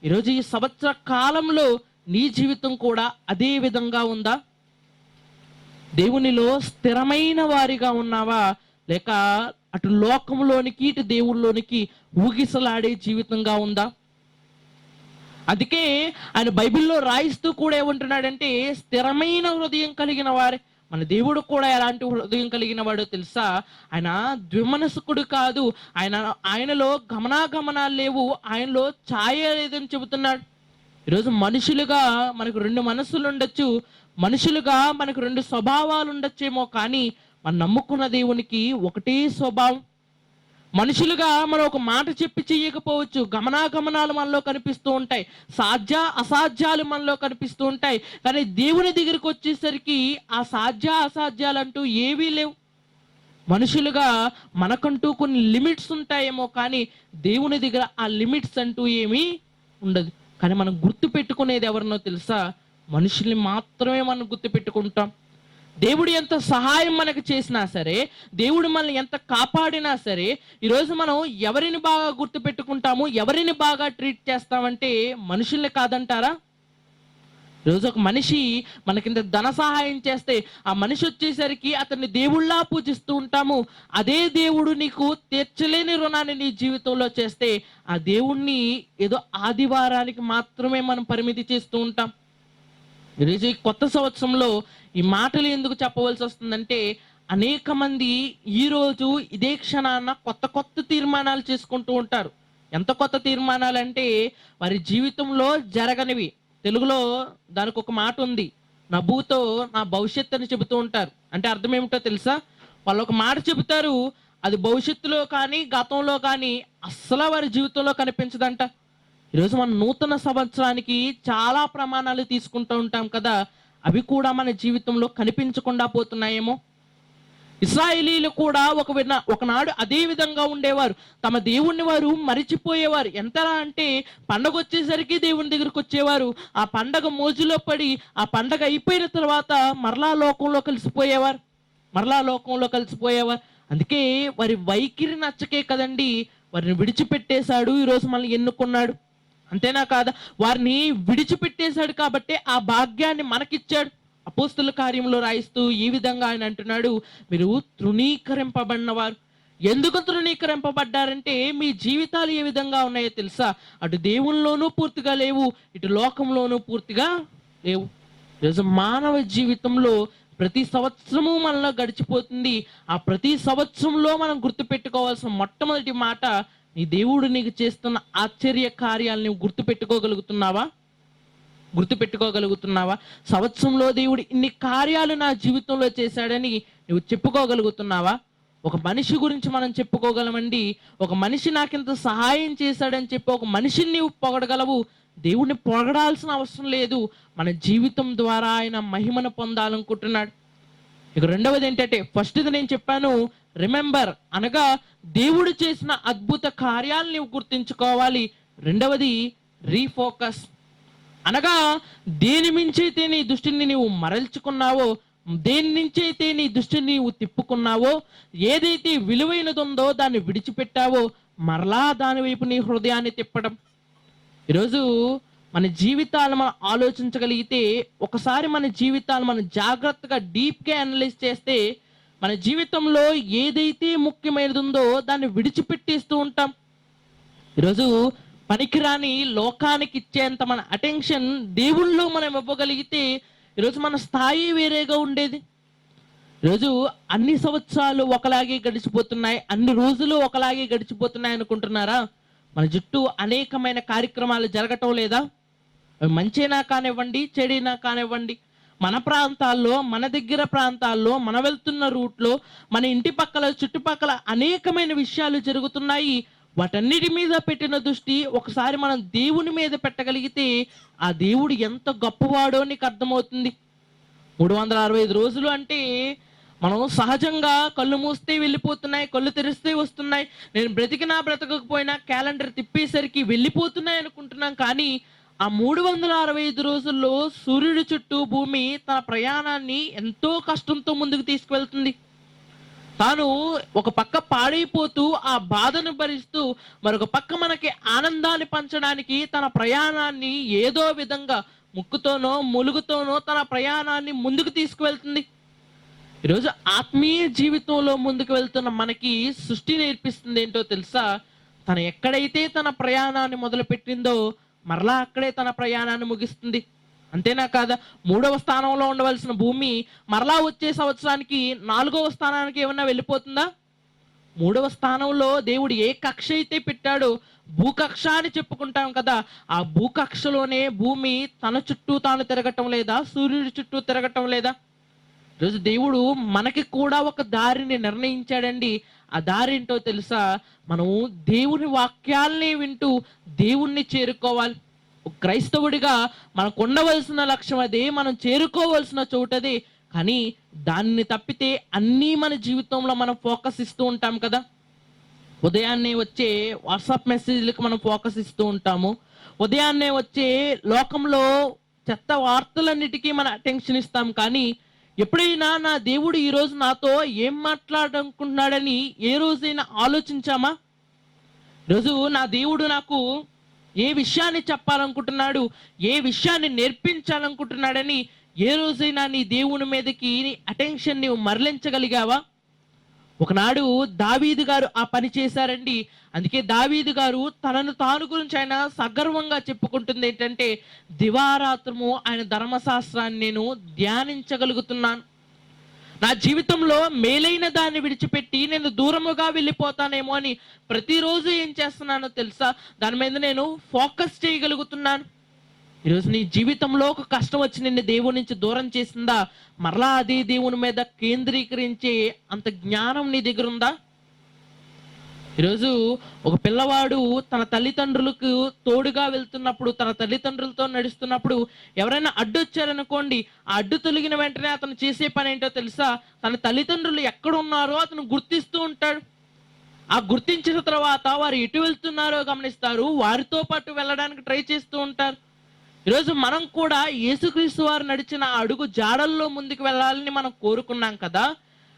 ఈరోజు ఈ సంవత్సర కాలంలో నీ జీవితం కూడా అదే విధంగా ఉందా? దేవునిలో స్థిరమైన వారిగా ఉన్నావా, లేక అటు లోకంలోనికి ఇటు దేవుళ్ళలోనికి ఊగిసలాడే జీవితంగా ఉందా? అందుకే ఆయన బైబిల్లో రాయిస్తూ కూడా ఏమంటున్నాడంటే, స్థిరమైన హృదయం కలిగిన వారే. మన దేవుడు కూడా ఎలాంటి హృదయం కలిగిన వాడో తెలుసా? ఆయన ద్విమనస్కుడు కాదు. ఆయనలో గమనాగమనాలు లేవు, ఆయనలో ఛాయ లేదని చెబుతున్నాడు. ఈరోజు మనుషులుగా మనకు రెండు మనస్సులు ఉండొచ్చు, మనుషులుగా మనకు రెండు స్వభావాలు ఉండొచ్చేమో, కానీ మనం నమ్ముకున్న దేవునికి ఒకటే స్వభావం. మనుషులుగా మనం ఒక మాట చెప్పి చెయ్యకపోవచ్చు, గమనాగమనాలు మనలో కనిపిస్తూ ఉంటాయి, సాధ్య అసాధ్యాలు మనలో కనిపిస్తూ ఉంటాయి. కానీ దేవుని దగ్గరికి వచ్చేసరికి ఆ సాధ్య అసాధ్యాలంటూ ఏవీ లేవు. మనుషులుగా మనకంటూ కొన్ని లిమిట్స్ ఉంటాయేమో, కానీ దేవుని దగ్గర ఆ లిమిట్స్ అంటూ ఏమీ ఉండదు. కానీ మనం గుర్తు పెట్టుకునేది ఎవరినో తెలుసా? మనుషుల్ని మాత్రమే మనం గుర్తు పెట్టుకుంటాం. దేవుడు ఎంత సహాయం మనకు చేసినా సరే, దేవుడు మనల్ని ఎంత కాపాడినా సరే, ఈరోజు మనం ఎవరిని బాగా గుర్తు పెట్టుకుంటాము, ఎవరిని బాగా ట్రీట్ చేస్తామంటే మనుషుల్ని కాదంటారా? ఈరోజు ఒక మనిషి మనకింత ధన సహాయం చేస్తే ఆ మనిషి వచ్చేసరికి అతన్ని దేవుళ్ళా పూజిస్తూ ఉంటాము. అదే దేవుడు నీకు తీర్చలేని రుణాన్ని నీ జీవితంలో చేస్తే ఆ దేవుణ్ణి ఏదో ఆదివారానికి మాత్రమే మనం పరిమితి చేస్తూ ఉంటాం. ఈరోజు ఈ కొత్త సంవత్సరంలో ఈ మాటలు ఎందుకు చెప్పవలసి వస్తుందంటే, అనేక మంది ఈరోజు ఇదే క్షణాన కొత్త కొత్త తీర్మానాలు చేసుకుంటూ ఉంటారు. ఎంత కొత్త తీర్మానాలు అంటే వారి జీవితంలో జరగనివి. తెలుగులో దానికి ఒక మాట ఉంది, నవ్వుతో నా భవిష్యత్తు అని చెబుతూ ఉంటారు. అంటే అర్థం ఏమిటో తెలుసా? వాళ్ళు ఒక మాట చెబుతారు, అది భవిష్యత్తులో కానీ గతంలో కానీ అస్సలు వారి జీవితంలో కనిపించదంట. ఈరోజు మన నూతన సంవత్సరానికి చాలా ప్రమాణాలు తీసుకుంటూ ఉంటాం కదా, అవి కూడా మన జీవితంలో కనిపించకుండా పోతున్నాయేమో. ఇశ్రాయేలీలు కూడా ఒకనాడు అదే విధంగా ఉండేవారు. తమ దేవుణ్ణి వారు మరిచిపోయేవారు. ఎంతలా అంటే పండగ వచ్చేసరికి దేవుని దగ్గరికి వచ్చేవారు, ఆ పండగ మోజులో పడి ఆ పండగ అయిపోయిన తర్వాత మరలా లోకంలో కలిసిపోయేవారు. అందుకే వారి వైఖరి నచ్చకే కదండి వారిని విడిచిపెట్టేశాడు, ఈరోజు మనల్ని ఎన్నుకున్నాడు. అంతేనా కాదా? వారిని విడిచిపెట్టేశాడు కాబట్టి ఆ భాగ్యాన్ని మనకిచ్చాడు. అపోస్తుల కార్యంలో రాయిస్తూ ఈ విధంగా ఆయన అంటున్నాడు, మీరు తృణీకరింపబడినవారు. ఎందుకు తృణీకరింపబడ్డారంటే మీ జీవితాలు ఏ విధంగా ఉన్నాయో తెలుసా? అటు దేవునిలోనూ పూర్తిగా లేవు, ఇటు లోకంలోనూ పూర్తిగా లేవు. ఈరోజు మానవ జీవితంలో ప్రతి సంవత్సరము మనలో గడిచిపోతుంది. ఆ ప్రతి సంవత్సరంలో మనం గుర్తుపెట్టుకోవాల్సిన మొట్టమొదటి మాట, నీ దేవుడు నీకు చేస్తున్న ఆశ్చర్య కార్యాలను గుర్తుపెట్టుకోగలుగుతున్నావా? సంవత్సరంలో దేవుడు ఇన్ని కార్యాలు నా జీవితంలో చేశాడని నువ్వు చెప్పుకోగలుగుతున్నావా? ఒక మనిషి గురించి మనం చెప్పుకోగలమండి, ఒక మనిషి నాకింత సహాయం చేశాడని చెప్పి ఒక మనిషిని నీవు పొగడగలవు. దేవుణ్ణి పొగడాల్సిన అవసరం లేదు. మన జీవితం ద్వారా ఆయన మహిమను పొందాలనుకుంటున్నాడు. ఇక రెండవది ఏంటంటే, ఫస్ట్ది నేను చెప్పాను రిమెంబర్, అనగా దేవుడు చేసిన అద్భుత కార్యాలు నీవు గుర్తించుకోవాలి. రెండవది రీఫోకస్, అనగా దేని మించైతే నీ దృష్టిని నీవు మరల్చుకున్నావో, దేని నుంచైతే నీ దృష్టిని నీవు తిప్పుకున్నావో, ఏదైతే విలువైనదుందో దాన్ని విడిచిపెట్టావో మరలా దాని వైపు నీ హృదయాన్ని తిప్పడం. ఈరోజు మన జీవితాలు మనం ఆలోచించగలిగితే, ఒకసారి మన జీవితాలు మనం జాగ్రత్తగా డీప్గా అనలైజ్ చేస్తే, మన జీవితంలో ఏదైతే ముఖ్యమైనది ఉందో దాన్ని విడిచిపెట్టేస్తూ ఉంటాం. ఈరోజు పనికిరాని లోకానికి ఇచ్చేంత మన అటెన్షన్ దేవుళ్ళలో మనం ఇవ్వగలిగితే ఈరోజు మన స్థాయి వేరేగా ఉండేది. ఈరోజు అన్ని సంవత్సరాలు ఒకలాగే గడిచిపోతున్నాయి, అన్ని రోజులు ఒకలాగే గడిచిపోతున్నాయి అనుకుంటున్నారా? మన చుట్టూ అనేకమైన కార్యక్రమాలు జరగటం లేదా? మంచినా కానివ్వండి, చెడైనా కానివ్వండి, మన ప్రాంతాల్లో, మన దగ్గర ప్రాంతాల్లో, మన వెళ్తున్న రూట్లో, మన ఇంటి పక్కల చుట్టుపక్కల అనేకమైన విషయాలు జరుగుతున్నాయి. వాటన్నిటి మీద పెట్టిన దృష్టి ఒకసారి మనం దేవుని మీద పెట్టగలిగితే ఆ దేవుడు ఎంత గొప్పవాడో నీకు అర్థమవుతుంది. 365 రోజులు అంటే మనం సహజంగా కళ్ళు మూస్తే వెళ్ళిపోతున్నాయి, కళ్ళు తెరిస్తే వస్తున్నాయి, నేను బ్రతికినా బ్రతకకపోయినా క్యాలెండర్ తిప్పేసరికి వెళ్ళిపోతున్నాయి అనుకుంటున్నాం. కానీ ఆ 365 రోజుల్లో సూర్యుడి చుట్టూ భూమి తన ప్రయాణాన్ని ఎంతో కష్టంతో ముందుకు తీసుకువెళ్తుంది. తాను ఒక పక్క పాడైపోతూ ఆ బాధను భరిస్తూ మరొక పక్క మనకి ఆనందాన్ని పంచడానికి తన ప్రయాణాన్ని ఏదో విధంగా ముక్కుతోనో ములుగుతోనో తన ప్రయాణాన్ని ముందుకు తీసుకువెళ్తుంది. ఈరోజు ఆత్మీయ జీవితంలో ముందుకు వెళ్తున్న మనకి సృష్టి నేర్పిస్తుంది ఏంటో తెలుసా? తను ఎక్కడైతే తన ప్రయాణాన్ని మొదలుపెట్టిందో మరలా అక్కడే తన ప్రయాణాన్ని ముగిస్తుంది. అంతేనా కాదా? 3వ స్థానంలో ఉండవలసిన భూమి మరలా వచ్చే సంవత్సరానికి 4వ స్థానానికి ఏమన్నా వెళ్ళిపోతుందా? 3వ స్థానంలో దేవుడు ఏ కక్ష అయితే పెట్టాడో భూకక్ష అని చెప్పుకుంటాం కదా, ఆ భూకక్షలోనే భూమి తన చుట్టూ తాను తిరగటం లేదా? సూర్యుడి చుట్టూ తిరగటం లేదా? ఈరోజు దేవుడు మనకి కూడా ఒక దారిని నిర్ణయించాడండి. ఆ దారి ఏంటో తెలుసా? మనం దేవుని వాక్యాల్ని వింటూ దేవుణ్ణి చేరుకోవాలి. ఒక క్రైస్తవుడిగా మనకు ఉండవలసిన లక్ష్యం అదే, మనం చేరుకోవలసిన చోటదే. కానీ దాన్ని తప్పితే అన్నీ మన జీవితంలో మనం ఫోకస్ ఇస్తూ ఉంటాం కదా. ఉదయాన్నే వచ్చే వాట్సాప్ మెసేజ్లకు మనం ఫోకస్ ఇస్తూ ఉంటాము. ఉదయాన్నే వచ్చే లోకంలో చెత్త వార్తలన్నిటికీ మన అటెన్షన్ ఇస్తాం. కానీ ఎప్పుడైనా నా దేవుడు ఈరోజు నాతో ఏం మాట్లాడాలనుకుంటున్నాడని ఏ రోజైనా ఆలోచించామా? ఈరోజు నా దేవుడు నాకు ఏ విషయాన్ని చెప్పాలనుకుంటున్నాడు, ఏ విషయాన్ని నేర్పించాలనుకుంటున్నాడని ఏ రోజైనా నీ దేవుని మీదకి నీ అటెన్షన్ నీవు మరలించగలిగావా? ఒకనాడు దావీదు గారు ఆ పని చేశారండి. అందుకే దావీదు గారు తనను తాను గురించి ఆయన సగర్వంగా చెప్పుకుంటుంది ఏంటంటే, దివారాత్రము ఆయన ధర్మశాస్త్రాన్ని నేను ధ్యానించగలుగుతున్నాను. నా జీవితంలో మేలైన దాన్ని విడిచిపెట్టి నేను దూరముగా వెళ్ళిపోతానేమో అని ప్రతిరోజు ఏం చేస్తున్నానో తెలుసా? దాని మీద నేను ఫోకస్ చేయగలుగుతున్నాను. ఈరోజు నీ జీవితంలో ఒక కష్టం వచ్చి నిన్ను దేవుడి నుంచి దూరం చేసిందా? మరలా అదే దేవుని మీద కేంద్రీకరించే అంత జ్ఞానం నీ దగ్గర ఉందా? ఈరోజు ఒక పిల్లవాడు తన తల్లిదండ్రులకు తోడుగా వెళ్తున్నప్పుడు, తన తల్లిదండ్రులతో నడుస్తున్నప్పుడు ఎవరైనా అడ్డొచ్చారనుకోండి, ఆ అడ్డు తొలగిన వెంటనే అతను చేసే పని ఏంటో తెలుసా? తన తల్లిదండ్రులు ఎక్కడ ఉన్నారో అతను గుర్తిస్తూ ఉంటాడు. ఆ గుర్తించిన తర్వాత వారు ఎటు వెళ్తున్నారో గమనిస్తారు, వారితో పాటు వెళ్ళడానికి ట్రై చేస్తూ ఉంటారు. ఈరోజు మనం కూడా యేసుక్రీస్తు వారు నడిచిన అడుగు జాడల్లో ముందుకు వెళ్ళాలని మనం కోరుకున్నాం కదా.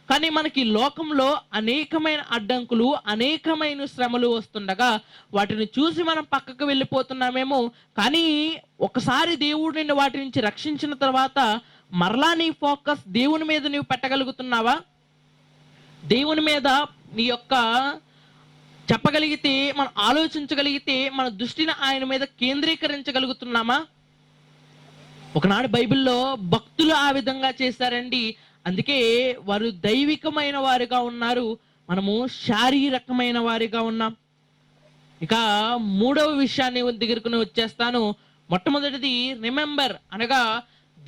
కానీ మనకి లోకంలో అనేకమైన అడ్డంకులు, అనేకమైన శ్రమలు వస్తుండగా వాటిని చూసి మనం పక్కకు వెళ్ళిపోతున్నామేమో. కానీ ఒకసారి దేవుడు నిన్ను వాటి నుంచి రక్షించిన తర్వాత మరలా నీ ఫోకస్ దేవుని మీద నీవు పెట్టగలుగుతున్నావా? దేవుని మీద నీ యొక్క చెప్పగలిగితే, మనం ఆలోచించగలిగితే మన దృష్టిని ఆయన మీద కేంద్రీకరించగలుగుతున్నామా? ఒకనాడు బైబిల్లో భక్తులు ఆ విధంగా చేశారండి. అందుకే వారు దైవికమైన వారిగా ఉన్నారు, మనము శారీరకమైన వారిగా ఉన్నాం. ఇక 3వ విషయాన్ని దగ్గరకు వచ్చేస్తాను. మొట్టమొదటిది రిమెంబర్, అనగా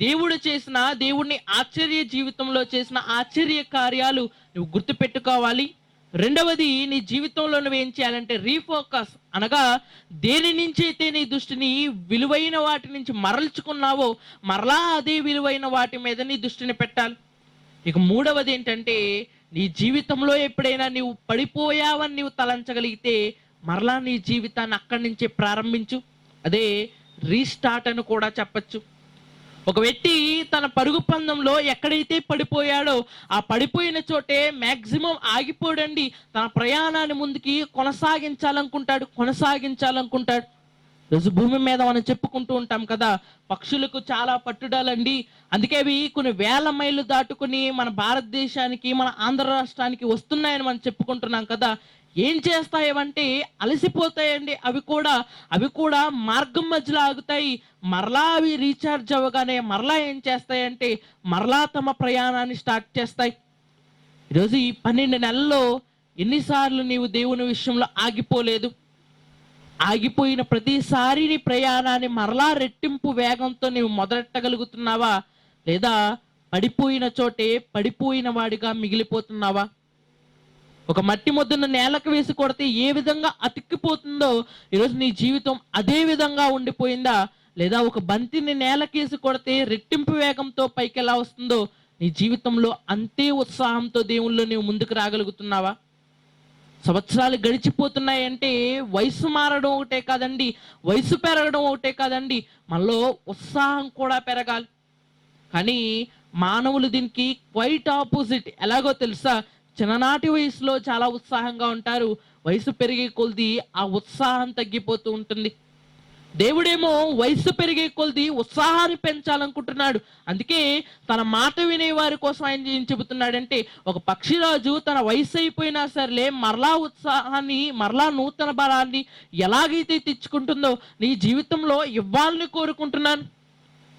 దేవుడిని ఆశ్చర్య జీవితంలో చేసిన ఆశ్చర్య కార్యాలు నువ్వు గుర్తు పెట్టుకోవాలి. రెండవది, నీ జీవితంలో నువ్వేం చేయాలంటే రీఫోకస్, అనగా దేని నుంచి అయితే నీ దృష్టిని విలువైన వాటి నుంచి మరల్చుకున్నావో మరలా అదే విలువైన వాటి మీద నీ దృష్టిని పెట్టాలి. ఇక 3వది ఏంటంటే, నీ జీవితంలో ఎప్పుడైనా నీవు పడిపోయావని నీవు తలంచగలిగితే మరలా నీ జీవితాన్ని అక్కడి నుంచే ప్రారంభించు. అదే రీస్టార్ట్ అని కూడా చెప్పచ్చు. ఒక వ్యక్తి తన పరుగు పందెంలో ఎక్కడైతే పడిపోయాడో ఆ పడిపోయిన చోటే మ్యాక్సిమం ఆగిపోడండి. తన ప్రయాణాన్ని ముందుకి కొనసాగించాలనుకుంటాడు. రోజు భూమి మీద మనం చెప్పుకుంటూ ఉంటాం కదా, పక్షులకు చాలా పట్టుదలండి. అందుకే అవి కొన్ని వేల మైళ్ళు దాటుకుని మన భారతదేశానికి, మన ఆంధ్ర రాష్ట్రానికి వస్తున్నాయని మనం చెప్పుకుంటున్నాం కదా. ఏం చేస్తాయంటే అలసిపోతాయండి. అవి కూడా మార్గం మధ్యలో ఆగుతాయి. మరలా అవి రీఛార్జ్ అవ్వగానే మరలా ఏం చేస్తాయంటే మరలా తమ ప్రయాణాన్ని స్టార్ట్ చేస్తాయి. ఈరోజు ఈ 12 నెలల్లో ఎన్నిసార్లు నీవు దేవుని విషయంలో ఆగిపోలేదు? ఆగిపోయిన ప్రతిసారి నీ ప్రయాణాన్ని మరలా రెట్టింపు వేగంతో నీవు మొదలెట్టగలుగుతున్నావా? లేదా పడిపోయిన చోటే పడిపోయిన వాడిగా మిగిలిపోతున్నావా? ఒక మట్టి ముద్దను నేలకు వేసి కొడితే ఏ విధంగా అతిక్కిపోతుందో ఈరోజు నీ జీవితం అదే విధంగా ఉండిపోయిందా? లేదా ఒక బంతిని నేలకేసి కొడితే రెట్టింపు వేగంతో పైకి ఎలా వస్తుందో నీ జీవితంలో అంతే ఉత్సాహంతో దేవుళ్ళు నీవు ముందుకు రాగలుగుతున్నావా? సంవత్సరాలు గడిచిపోతున్నాయి అంటే వయసు మారడం ఒకటే కాదండి, వయసు పెరగడం ఒకటే కాదండి, మనలో ఉత్సాహం కూడా పెరగాలి. కానీ మానవులు దీనికి క్వైట్ ఆపోజిట్. ఎలాగో తెలుసా? చిన్ననాటి వయసులో చాలా ఉత్సాహంగా ఉంటారు, వయసు పెరిగే కొలది ఆ ఉత్సాహం తగ్గిపోతూ ఉంటుంది. దేవుడేమో వయసు పెరిగే కొలది ఉత్సాహాన్ని పెంచాలనుకుంటున్నాడు. అందుకే తన మాట వినే వారి కోసం ఆయన ఏం చెబుతున్నాడంటే, ఒక పక్షిరాజు తన వయసు అయిపోయినా సరేలే మరలా ఉత్సాహాన్ని, మరలా నూతన బలాన్ని ఎలాగైతే తెచ్చుకుంటుందో నీ జీవితంలో ఇవ్వాలని కోరుకుంటున్నాను.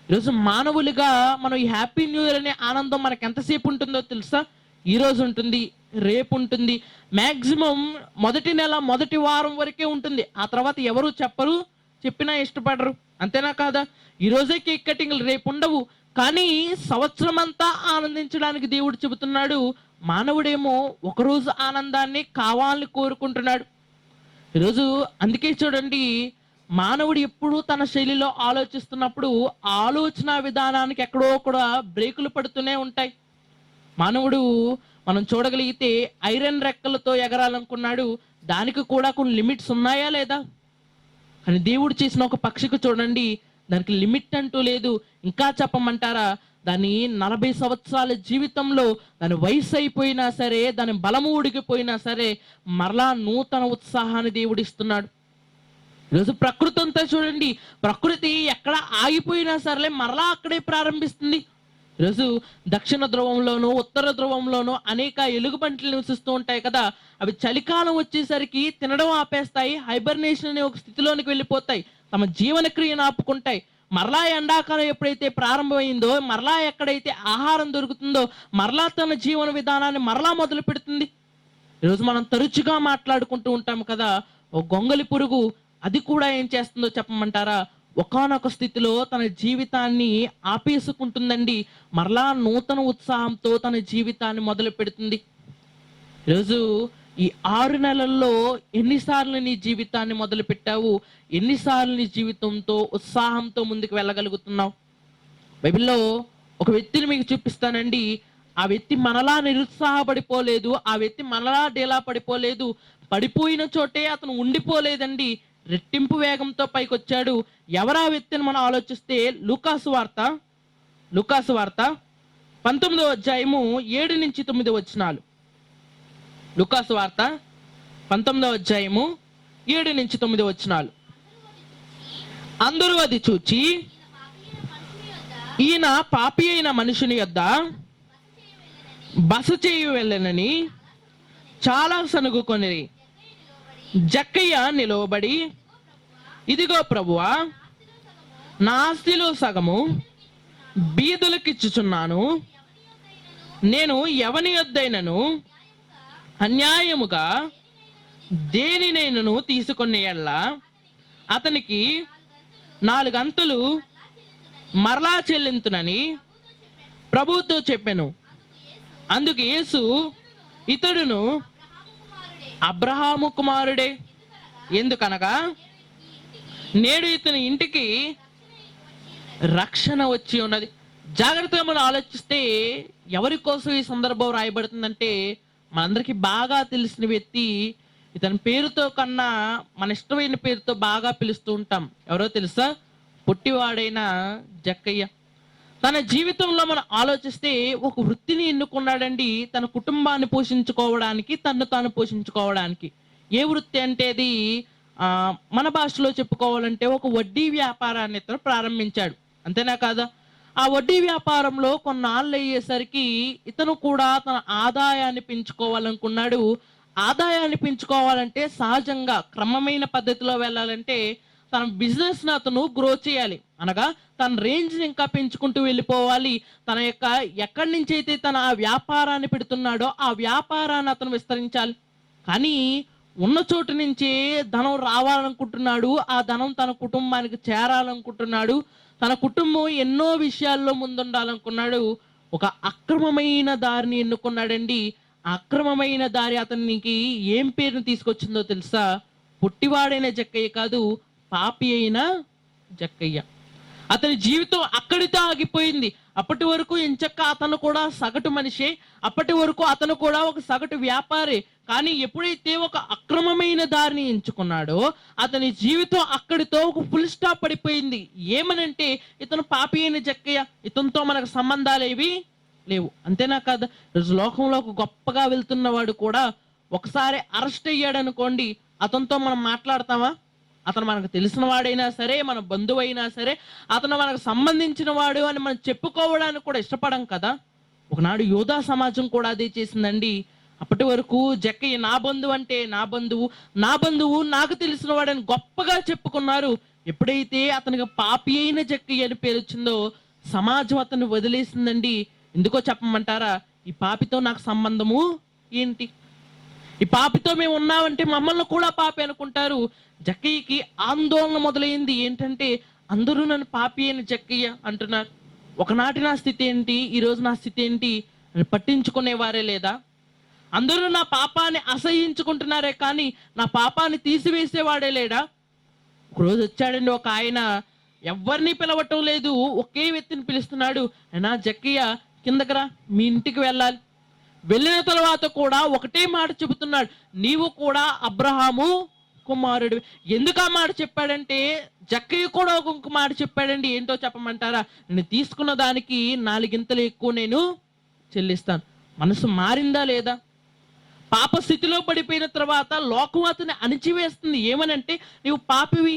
ఈరోజు మానవులుగా మనం ఈ హ్యాపీ న్యూ ఇయర్ అనే ఆనందం మనకు ఎంతసేపు ఉంటుందో తెలుసా? ఈ రోజు ఉంటుంది, రేపు ఉంటుంది, మ్యాక్సిమం మొదటి నెల మొదటి వారం వరకే ఉంటుంది. ఆ తర్వాత ఎవరు చెప్పరు, చెప్పినా ఇష్టపడరు. అంతేనా కాదా? ఈ రోజే కేక్ కటింగ్లు, రేపు ఉండవు. కానీ సంవత్సరం అంతా ఆనందించడానికి దేవుడు చెబుతున్నాడు. మానవుడేమో ఒకరోజు ఆనందాన్ని కావాలని కోరుకుంటున్నాడు. ఈరోజు అందుకే చూడండి, మానవుడు ఎప్పుడు తన శైలిలో ఆలోచిస్తున్నప్పుడు ఆలోచన విధానానికి ఎక్కడో కూడా బ్రేకులు పడుతూనే ఉంటాయి. మానవుడు మనం చూడగలిగితే ఐరన్ రెక్కలతో ఎగరాలనుకున్నాడు, దానికి కూడా కొన్ని లిమిట్స్ ఉన్నాయా లేదా? కానీ దేవుడు చేసిన ఒక పక్షికి చూడండి, దానికి లిమిట్ అంటూ లేదు. ఇంకా చెప్పమంటారా, దాని 40 సంవత్సరాల జీవితంలో దాని వయసు అయిపోయినా సరే, దాని బలము ఉడికిపోయినా సరే, మరలా నూతన ఉత్సాహాన్ని దేవుడు ఇస్తున్నాడు. ఈరోజు ప్రకృతి అంతా చూడండి, ప్రకృతి ఎక్కడ ఆగిపోయినా సరేలే మరలా అక్కడే ప్రారంభిస్తుంది. ఈరోజు దక్షిణ ధ్రువంలోనూ ఉత్తర ధ్రువంలోనూ అనేక ఎలుగుబంట్లు నివసిస్తూ ఉంటాయి కదా. అవి చలికాలం వచ్చేసరికి తినడం ఆపేస్తాయి, హైబర్నేషన్ అనే ఒక స్థితిలోనికి వెళ్ళిపోతాయి, తమ జీవన క్రియను ఆపుకుంటాయి. మరలా ఎండాకాలం ఎప్పుడైతే ప్రారంభమైందో, మరలా ఎక్కడైతే ఆహారం దొరుకుతుందో, మరలా తన జీవన విధానాన్ని మరలా మొదలు పెడుతుంది. ఈరోజు మనం తరచుగా మాట్లాడుకుంటూ ఉంటాం కదా, ఓ గొంగలి పురుగు, అది కూడా ఏం చేస్తుందో చెప్పమంటారా? ఒకానొక స్థితిలో తన జీవితాన్ని ఆపేసుకుంటుందండి, మరలా నూతన ఉత్సాహంతో తన జీవితాన్ని మొదలు పెడుతుంది. ఈరోజు ఈ 6 నెలల్లో ఎన్నిసార్లు నీ జీవితాన్ని మొదలు పెట్టావు? ఎన్నిసార్లు నీ జీవితంతో ఉత్సాహంతో ముందుకు వెళ్ళగలుగుతున్నావు? బైబిల్లో ఒక వ్యక్తిని మీకు చూపిస్తానండి. ఆ వ్యక్తి మనలా నిరుత్సాహపడిపోలేదు, ఆ వ్యక్తి మనలా డేలా పడిపోలేదు, పడిపోయిన చోటే అతను ఉండిపోలేదండి, రెట్టింపు వేగంతో పైకొచ్చాడు. ఎవరా వ్యక్తిని మనం ఆలోచిస్తే లూకాసు వార్త 19వ అధ్యాయము 7 నుంచి 9 వచనాలు. లూకాసు వార్త 19వ అధ్యాయము 7 నుంచి 9 వచనాలు. అందరూ అది చూచి, ఈయన పాపి అయిన మనుషుని యొద్ద బస చేయు వెళ్ళనని చాలా సనుగుకొని జక్కయ్య నిలవబడి, ఇదిగో ప్రభువా, నా ఆస్తిలో సగము బీదలకిచ్చుచున్నాను. నేను ఎవని యొద్దైనను అన్యాయముగా దేనినైనను తీసుకునే యెడల అతనికి 4 అంతులు మరలా చెల్లింతునని ప్రభువుతో చెప్పెను. అందుకు యేసు, ఇతడును అబ్రహాము కుమారుడే, ఎందుకనగా నేడు ఇతని ఇంటికి రక్షణ వచ్చి ఉన్నది. జాగ్రత్తగా మనం ఆలోచిస్తే ఎవరి కోసం ఈ సందర్భం రాయబడుతుందంటే, మనందరికీ బాగా తెలిసిన వ్యక్తి, ఇతని పేరుతో కన్నా మన ఇష్టమైన పేరుతో బాగా పిలుస్తూ ఉంటాం. ఎవరో తెలుసా? పొట్టివాడైన జక్కయ్య. తన జీవితంలో మనం ఆలోచిస్తే ఒక వృత్తిని ఎన్నుకున్నాడండి, తన కుటుంబాన్ని పోషించుకోవడానికి, తన్ను తాను పోషించుకోవడానికి. ఏ వృత్తి అంటే అది మన భాషలో చెప్పుకోవాలంటే ఒక వడ్డీ వ్యాపారాన్ని ఇతను ప్రారంభించాడు. అంతేనా కాదా? ఆ వడ్డీ వ్యాపారంలో కొన్నాళ్ళు అయ్యేసరికి ఇతను కూడా తన ఆదాయాన్ని పెంచుకోవాలనుకున్నాడు. ఆదాయాన్ని పెంచుకోవాలంటే సహజంగా క్రమమైన పద్ధతిలో వెళ్ళాలంటే తన బిజినెస్ ను అతను గ్రో చేయాలి. అనగా తన రేంజ్ ఇంకా పెంచుకుంటూ వెళ్ళిపోవాలి. తన యొక్క ఎక్కడి నుంచి అయితే తన ఆ వ్యాపారాన్ని పెడుతున్నాడో ఆ వ్యాపారాన్ని అతను విస్తరించాలి. కానీ ఉన్న చోటు నుంచే ధనం రావాలనుకుంటున్నాడు, ఆ ధనం తన కుటుంబానికి చేరాలనుకుంటున్నాడు, తన కుటుంబం ఎన్నో విషయాల్లో ముందుండాలనుకున్నాడు. ఒక అక్రమమైన దారిని ఎన్నుకున్నాడండి. ఆ అక్రమమైన దారి అతనికి ఏం పేరును తీసుకొచ్చిందో తెలుసా? పుట్టివాడైన జక్కయ్య కాదు, పాపి అయిన జక్కయ్య. అతని జీవితం అక్కడితో ఆగిపోయింది. అప్పటి వరకు ఎంచక్క అతను కూడా సగటు మనిషే, అప్పటి వరకు అతను కూడా ఒక సగటు వ్యాపారి. కానీ ఎప్పుడైతే ఒక అక్రమమైన దారిని ఎంచుకున్నాడో అతని జీవితం అక్కడితో ఒక ఫుల్ స్టాప్ పడిపోయింది. ఏమనంటే ఇతను పాపి అయిన జక్కయ్య, ఇతనితో మనకు సంబంధాలు ఏవి లేవు. అంతేనా కాదా? ఈరోజు లోకంలో ఒక గొప్పగా వెళ్తున్నవాడు కూడా ఒకసారి అరెస్ట్ అయ్యాడు అనుకోండి, అతనితో మనం మాట్లాడతామా? అతను మనకు తెలిసిన వాడైనా సరే, మన బంధువు అయినా సరే, అతను మనకు సంబంధించిన వాడు అని మనం చెప్పుకోవడానికి కూడా ఇష్టపడం కదా. ఒకనాడు యోధా సమాజం కూడా అదే చేసిందండి. అప్పటి వరకు జక్కయ్య నా బంధువు అంటే నా బంధువు, నా బంధువు నాకు తెలిసిన వాడని గొప్పగా చెప్పుకున్నారు. ఎప్పుడైతే అతనికి పాపి అయిన జక్కయ్య అని పేరు వచ్చిందో సమాజం అతన్ని వదిలేసిందండి. ఎందుకో చెప్పమంటారా? ఈ పాపితో నాకు సంబంధము ఏంటి? ఈ పాపితో మేము ఉన్నామంటే మమ్మల్ని కూడా పాపి అనుకుంటారు. జక్కయ్యకి ఆందోళన మొదలైంది. ఏంటంటే అందరూ నన్ను పాపి అయిన జక్కయ్య అంటున్నారు. ఒకనాటి నా స్థితి ఏంటి, ఈరోజు నా స్థితి ఏంటి అని పట్టించుకునేవారే లేదా? అందరూ నా పాపాన్ని అసహించుకుంటున్నారే కానీ నా పాపాన్ని తీసివేసేవాడే లేడా? ఒకరోజు వచ్చాడండి ఒక ఆయన, ఎవరిని పిలవటం లేదు, ఒకే వ్యక్తిని పిలుస్తున్నాడు. అయినా జక్కయ్య కిందకి రా, మీ ఇంటికి వెళ్ళాలి. వెళ్ళిన తర్వాత కూడా ఒకటే మాట చెబుతున్నాడు, నీవు కూడా అబ్రహాము కుమారుడు. ఎందుకు ఆ మాట చెప్పాడంటే జక్కయ్య కూడా ఒక మాట చెప్పాడండి. ఏంటో చెప్పమంటారా? నేను తీసుకున్న దానికి 4 గింతలు ఎక్కువ నేను చెల్లిస్తాను. మనసు మారిందా లేదా? పాప స్థితిలో పడిపోయిన తర్వాత లోకం అతన్ని అణిచివేస్తుంది. ఏమనంటే నువ్వు పాపివి,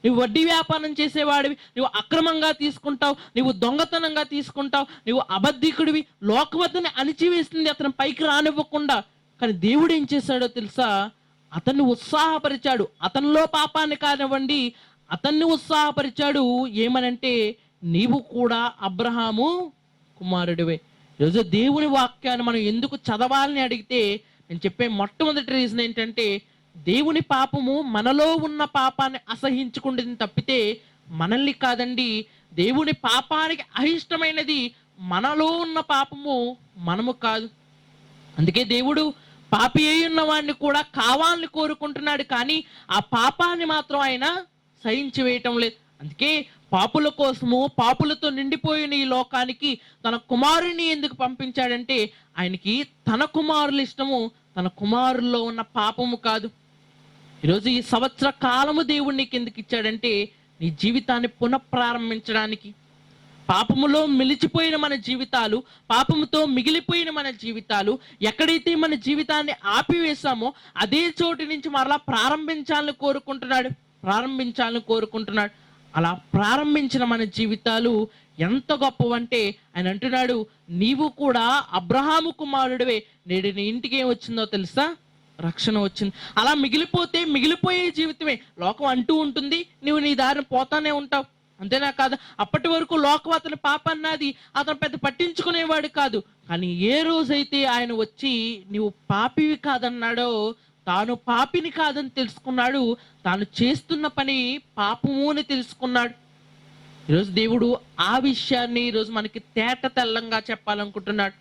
నువ్వు వడ్డీ వ్యాపారం చేసేవాడివి, నువ్వు అక్రమంగా తీసుకుంటావు, నువ్వు దొంగతనంగా తీసుకుంటావు, నువ్వు అబద్ధికుడివి. లోకం అతన్ని అణిచివేస్తుంది, అతను పైకి రానివ్వకుండా. కానీ దేవుడు ఏం చేశాడో తెలుసా? అతన్ని ఉత్సాహపరిచాడు. అతనిలో పాపాన్ని కానివ్వండి, అతన్ని ఉత్సాహపరిచాడు. ఏమనంటే నీవు కూడా అబ్రహాము కుమారుడివే. ఈరోజు దేవుని వాక్యాన్ని మనం ఎందుకు చదవాలని అడిగితే నేను చెప్పే మొట్టమొదటి రీజన్ ఏంటంటే దేవుని పాపము మనలో ఉన్న పాపాన్ని అసహించుకుంటుంది తప్పితే మనల్ని కాదండి. దేవుని పాపానికి అయిష్టమైనది మనలో ఉన్న పాపము మనము కాదు. అందుకే దేవుడు పాపి అయి ఉన్న వాడిని కూడా కావాలని కోరుకుంటున్నాడు, కానీ ఆ పాపాన్ని మాత్రం ఆయన సహించి వేయటం లేదు. అందుకే పాపుల కోసము, పాపులతో నిండిపోయిన ఈ లోకానికి తన కుమారుని ఎందుకు పంపించాడంటే ఆయనకి తన కుమారుల ఇష్టము, తన కుమారుల్లో ఉన్న పాపము కాదు. ఈరోజు ఈ సంవత్సర కాలము దేవుడు నీకు ఎందుకు ఇచ్చాడంటే నీ జీవితాన్ని పునఃప్రారంభించడానికి. పాపములో మిలిచిపోయిన మన జీవితాలు, పాపముతో మిగిలిపోయిన మన జీవితాలు, ఎక్కడైతే మన జీవితాన్ని ఆపివేశామో అదే చోటు నుంచి మరలా ప్రారంభించాలని కోరుకుంటున్నాడు. అలా ప్రారంభించిన మన జీవితాలు ఎంత గొప్పవంటే ఆయన అంటున్నాడు, నీవు కూడా అబ్రహాము కుమారుడివే. నేడు నీ ఇంటికి ఏం వచ్చిందో తెలుసా? రక్షణ వచ్చింది. అలా మిగిలిపోయే జీవితమే. లోకం అంటూ ఉంటుంది, నువ్వు నీ దారిని పోతానే ఉంటావు. అంతేనా కాదు? అప్పటి వరకు లోకం అతని పాప అన్నది అతను పెద్ద పట్టించుకునేవాడు కాదు. కానీ ఏ రోజైతే ఆయన వచ్చి నీవు పాపివి కాదన్నాడో, తాను పాపిని కాదని తెలుసుకున్నాడు, తాను చేస్తున్న పని పాపము అని తెలుసుకున్నాడు. ఈరోజు దేవుడు ఆ విషయాన్ని ఈరోజు మనకి తేట తెల్లంగా చెప్పాలనుకుంటున్నాడు.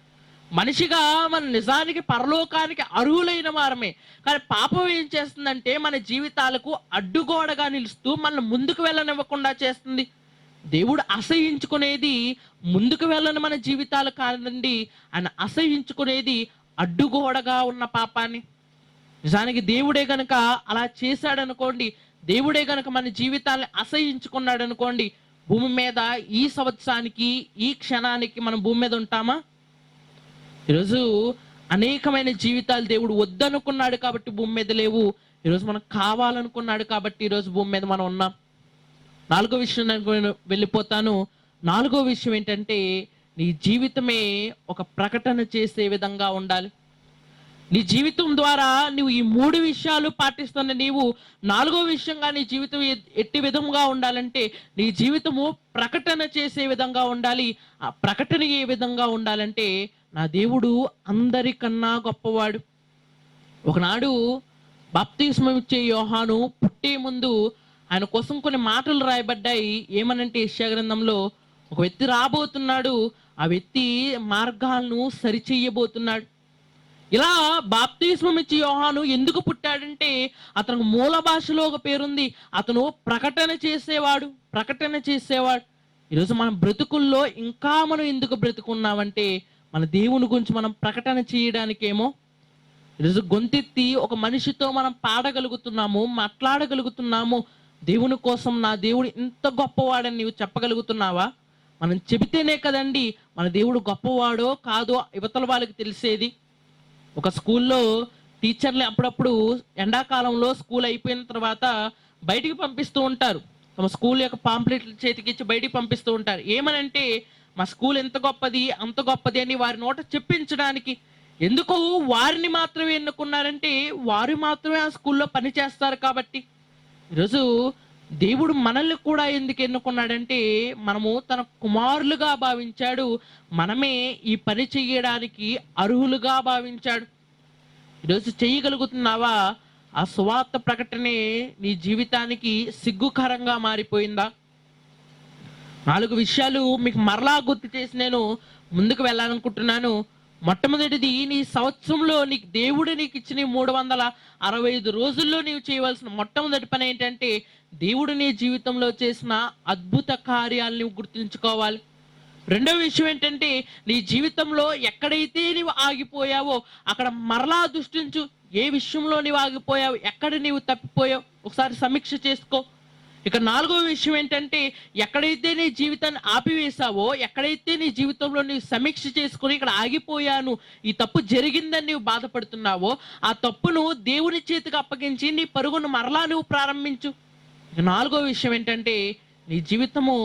మనిషిగా మన నిజానికి పరలోకానికి అర్హులైన వారమే, కానీ పాపం ఏం చేస్తుందంటే మన జీవితాలకు అడ్డుగోడగా నిలుస్తూ మనల్ని ముందుకు వెళ్ళనివ్వకుండా చేస్తుంది. దేవుడు అసహించుకునేది ముందుకు వెళ్ళని మన జీవితాలు కాదండి, ఆయన అసహించుకునేది అడ్డుగోడగా ఉన్న పాపాన్ని. నిజానికి దేవుడే గనక అలా చేశాడనుకోండి, దేవుడే గనక మన జీవితాన్ని అసహించుకున్నాడు అనుకోండి, భూమి మీద ఈ సంవత్సరానికి ఈ క్షణానికి మనం భూమి మీద ఉంటామా? ఈరోజు అనేకమైన జీవితాలు దేవుడు వద్దనుకున్నాడు కాబట్టి భూమి మీద లేవు. ఈరోజు మనం కావాలనుకున్నాడు కాబట్టి ఈరోజు భూమి మీద మనం ఉన్నాం. 4వ విషయం నేను వెళ్ళిపోతాను. 4వ విషయం ఏంటంటే నీ జీవితమే ఒక ప్రకటన చేసే విధంగా ఉండాలి. నీ జీవితం ద్వారా నువ్వు ఈ 3 విషయాలు పాటిస్తున్న నీవు 4వ విషయంగా నీ జీవితం ఎట్టి విధంగా ఉండాలంటే నీ జీవితము ప్రకటన చేసే విధంగా ఉండాలి. ఆ ప్రకటన ఏ విధంగా ఉండాలంటే నా దేవుడు అందరికన్నా గొప్పవాడు. ఒకనాడు బాప్తిస్మం ఇచ్చే యోహాను పుట్టే ముందు ఆయన కోసం కొన్ని మాటలు రాయబడ్డాయి. ఏమనంటే యెషయా గ్రంథంలో ఒక వ్యక్తి రాబోతున్నాడు, ఆ వ్యక్తి మార్గాలను సరిచెయ్యబోతున్నాడు. ఇలా బాప్తిస్మం ఇచ్చే యోహాను ఎందుకు పుట్టాడంటే అతనికి మూల భాషలో ఒక పేరుంది, అతను ప్రకటన చేసేవాడు. ఈరోజు మన బ్రతుకుల్లో ఇంకా మనం ఎందుకు బ్రతుకున్నామంటే మన దేవుని గురించి మనం ప్రకటన చేయడానికేమో. ఈరోజు గొంతెత్తి ఒక మనిషితో మనం పాడగలుగుతున్నాము, మాట్లాడగలుగుతున్నాము. దేవుని కోసం నా దేవుడు ఇంత గొప్పవాడని నీవు చెప్పగలుగుతున్నావా? మనం చెబితేనే కదండి మన దేవుడు గొప్పవాడో కాదో యువతల వాళ్ళకి తెలిసేది. ఒక స్కూల్లో టీచర్లు అప్పుడప్పుడు ఎండాకాలంలో స్కూల్ అయిపోయిన తర్వాత బయటికి పంపిస్తూ ఉంటారు. తమ స్కూల్ యొక్క పాంప్లెట్లు చేతికిచ్చి బయటికి పంపిస్తూ ఉంటారు. ఏమనంటే మా స్కూల్ ఎంత గొప్పది అంత గొప్పది అని వారి నోట చెప్పించడానికి. ఎందుకు వారిని మాత్రమే ఎన్నుకున్నారంటే వారు మాత్రమే ఆ స్కూల్లో పని చేస్తారు కాబట్టి. ఈరోజు దేవుడు మనల్ని కూడా ఎందుకు ఎన్నుకున్నాడంటే మనము తన కుమారులుగా భావించాడు. మనమే ఈ పని చేయడానికి అర్హులుగా భావించాడు. ఈరోజు చేయగలుగుతున్నావా? ఆ సువార్త ప్రకటనే నీ జీవితానికి సిగ్గుకరంగా మారిపోయిందా? 4 విషయాలు మీకు మరలా గుర్తు చేసి నేను ముందుకు వెళ్ళాలనుకుంటున్నాను. మొట్టమొదటిది, నీ సంవత్సరంలో నీకు దేవుడు నీకు ఇచ్చిన 365 రోజుల్లో నీవు చేయవలసిన మొట్టమొదటి పని ఏంటంటే దేవుడు నీ జీవితంలో చేసిన అద్భుత కార్యాలు నువ్వు గుర్తుంచుకోవాలి. రెండవ విషయం ఏంటంటే నీ జీవితంలో ఎక్కడైతే నీవు ఆగిపోయావో అక్కడ మరలా దృష్టించు. ఏ విషయంలో నీవు ఆగిపోయావు, ఎక్కడ నీవు తప్పిపోయావు ఒకసారి సమీక్ష చేసుకో. ఇక 4వ విషయం ఏంటంటే ఎక్కడైతే నీ జీవితాన్ని ఆపివేశావో, ఎక్కడైతే నీ జీవితంలో నీవు సమీక్ష చేసుకుని ఇక్కడ ఆగిపోయాను, ఈ తప్పు జరిగిందని నీవు బాధపడుతున్నావో ఆ తప్పును దేవుని చేతికి అప్పగించి నీ పరుగును మరలా నువ్వు ప్రారంభించు. ఇక 4వ విషయం ఏంటంటే నీ జీవితము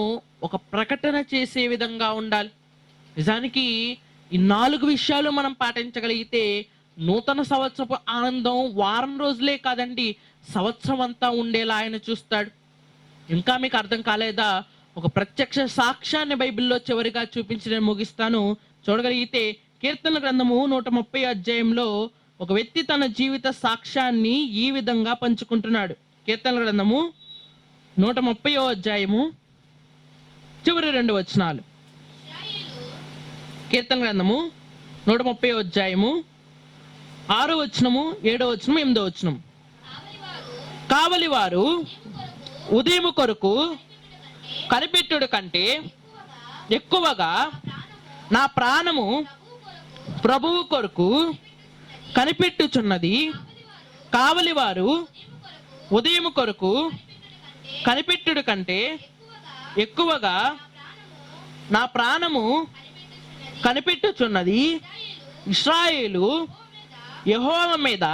ఒక ప్రకటన చేసే విధంగా ఉండాలి. నిజానికి ఈ 4 విషయాలు మనం పాటించగలిగితే నూతన సంవత్సరపు ఆనందం వారం రోజులే కాదండి, సంవత్సరం అంతా ఉండేలా ఆయన చూస్తాడు. ఇంకా మీకు అర్థం కాలేదా? ఒక ప్రత్యక్ష సాక్ష్యాన్ని బైబిల్లో చివరిగా చూపించి నేను ముగిస్తాను. చూడగలిగితే కీర్తన గ్రంథము 130 అధ్యాయంలో ఒక వ్యక్తి తన జీవిత సాక్ష్యాన్ని ఈ విధంగా పంచుకుంటున్నాడు. కీర్తన గ్రంథము 130 అధ్యాయము చివరి 2 వచనాలు. కీర్తన గ్రంథము 130 అధ్యాయము 6వ వచనము, 7వ వచనము, 8వ వచనం. కావలి వారు ఉదయము కొరకు కనిపెట్టుడు కంటే ఎక్కువగా నా ప్రాణము ప్రభువు కొరకు కనిపెట్టుచున్నది. కావలి వారు ఉదయము కొరకు కనిపెట్టుడు కంటే ఎక్కువగా నా ప్రాణము కనిపెట్టుచున్నది. ఇశ్రాయేలు యెహోవా మీద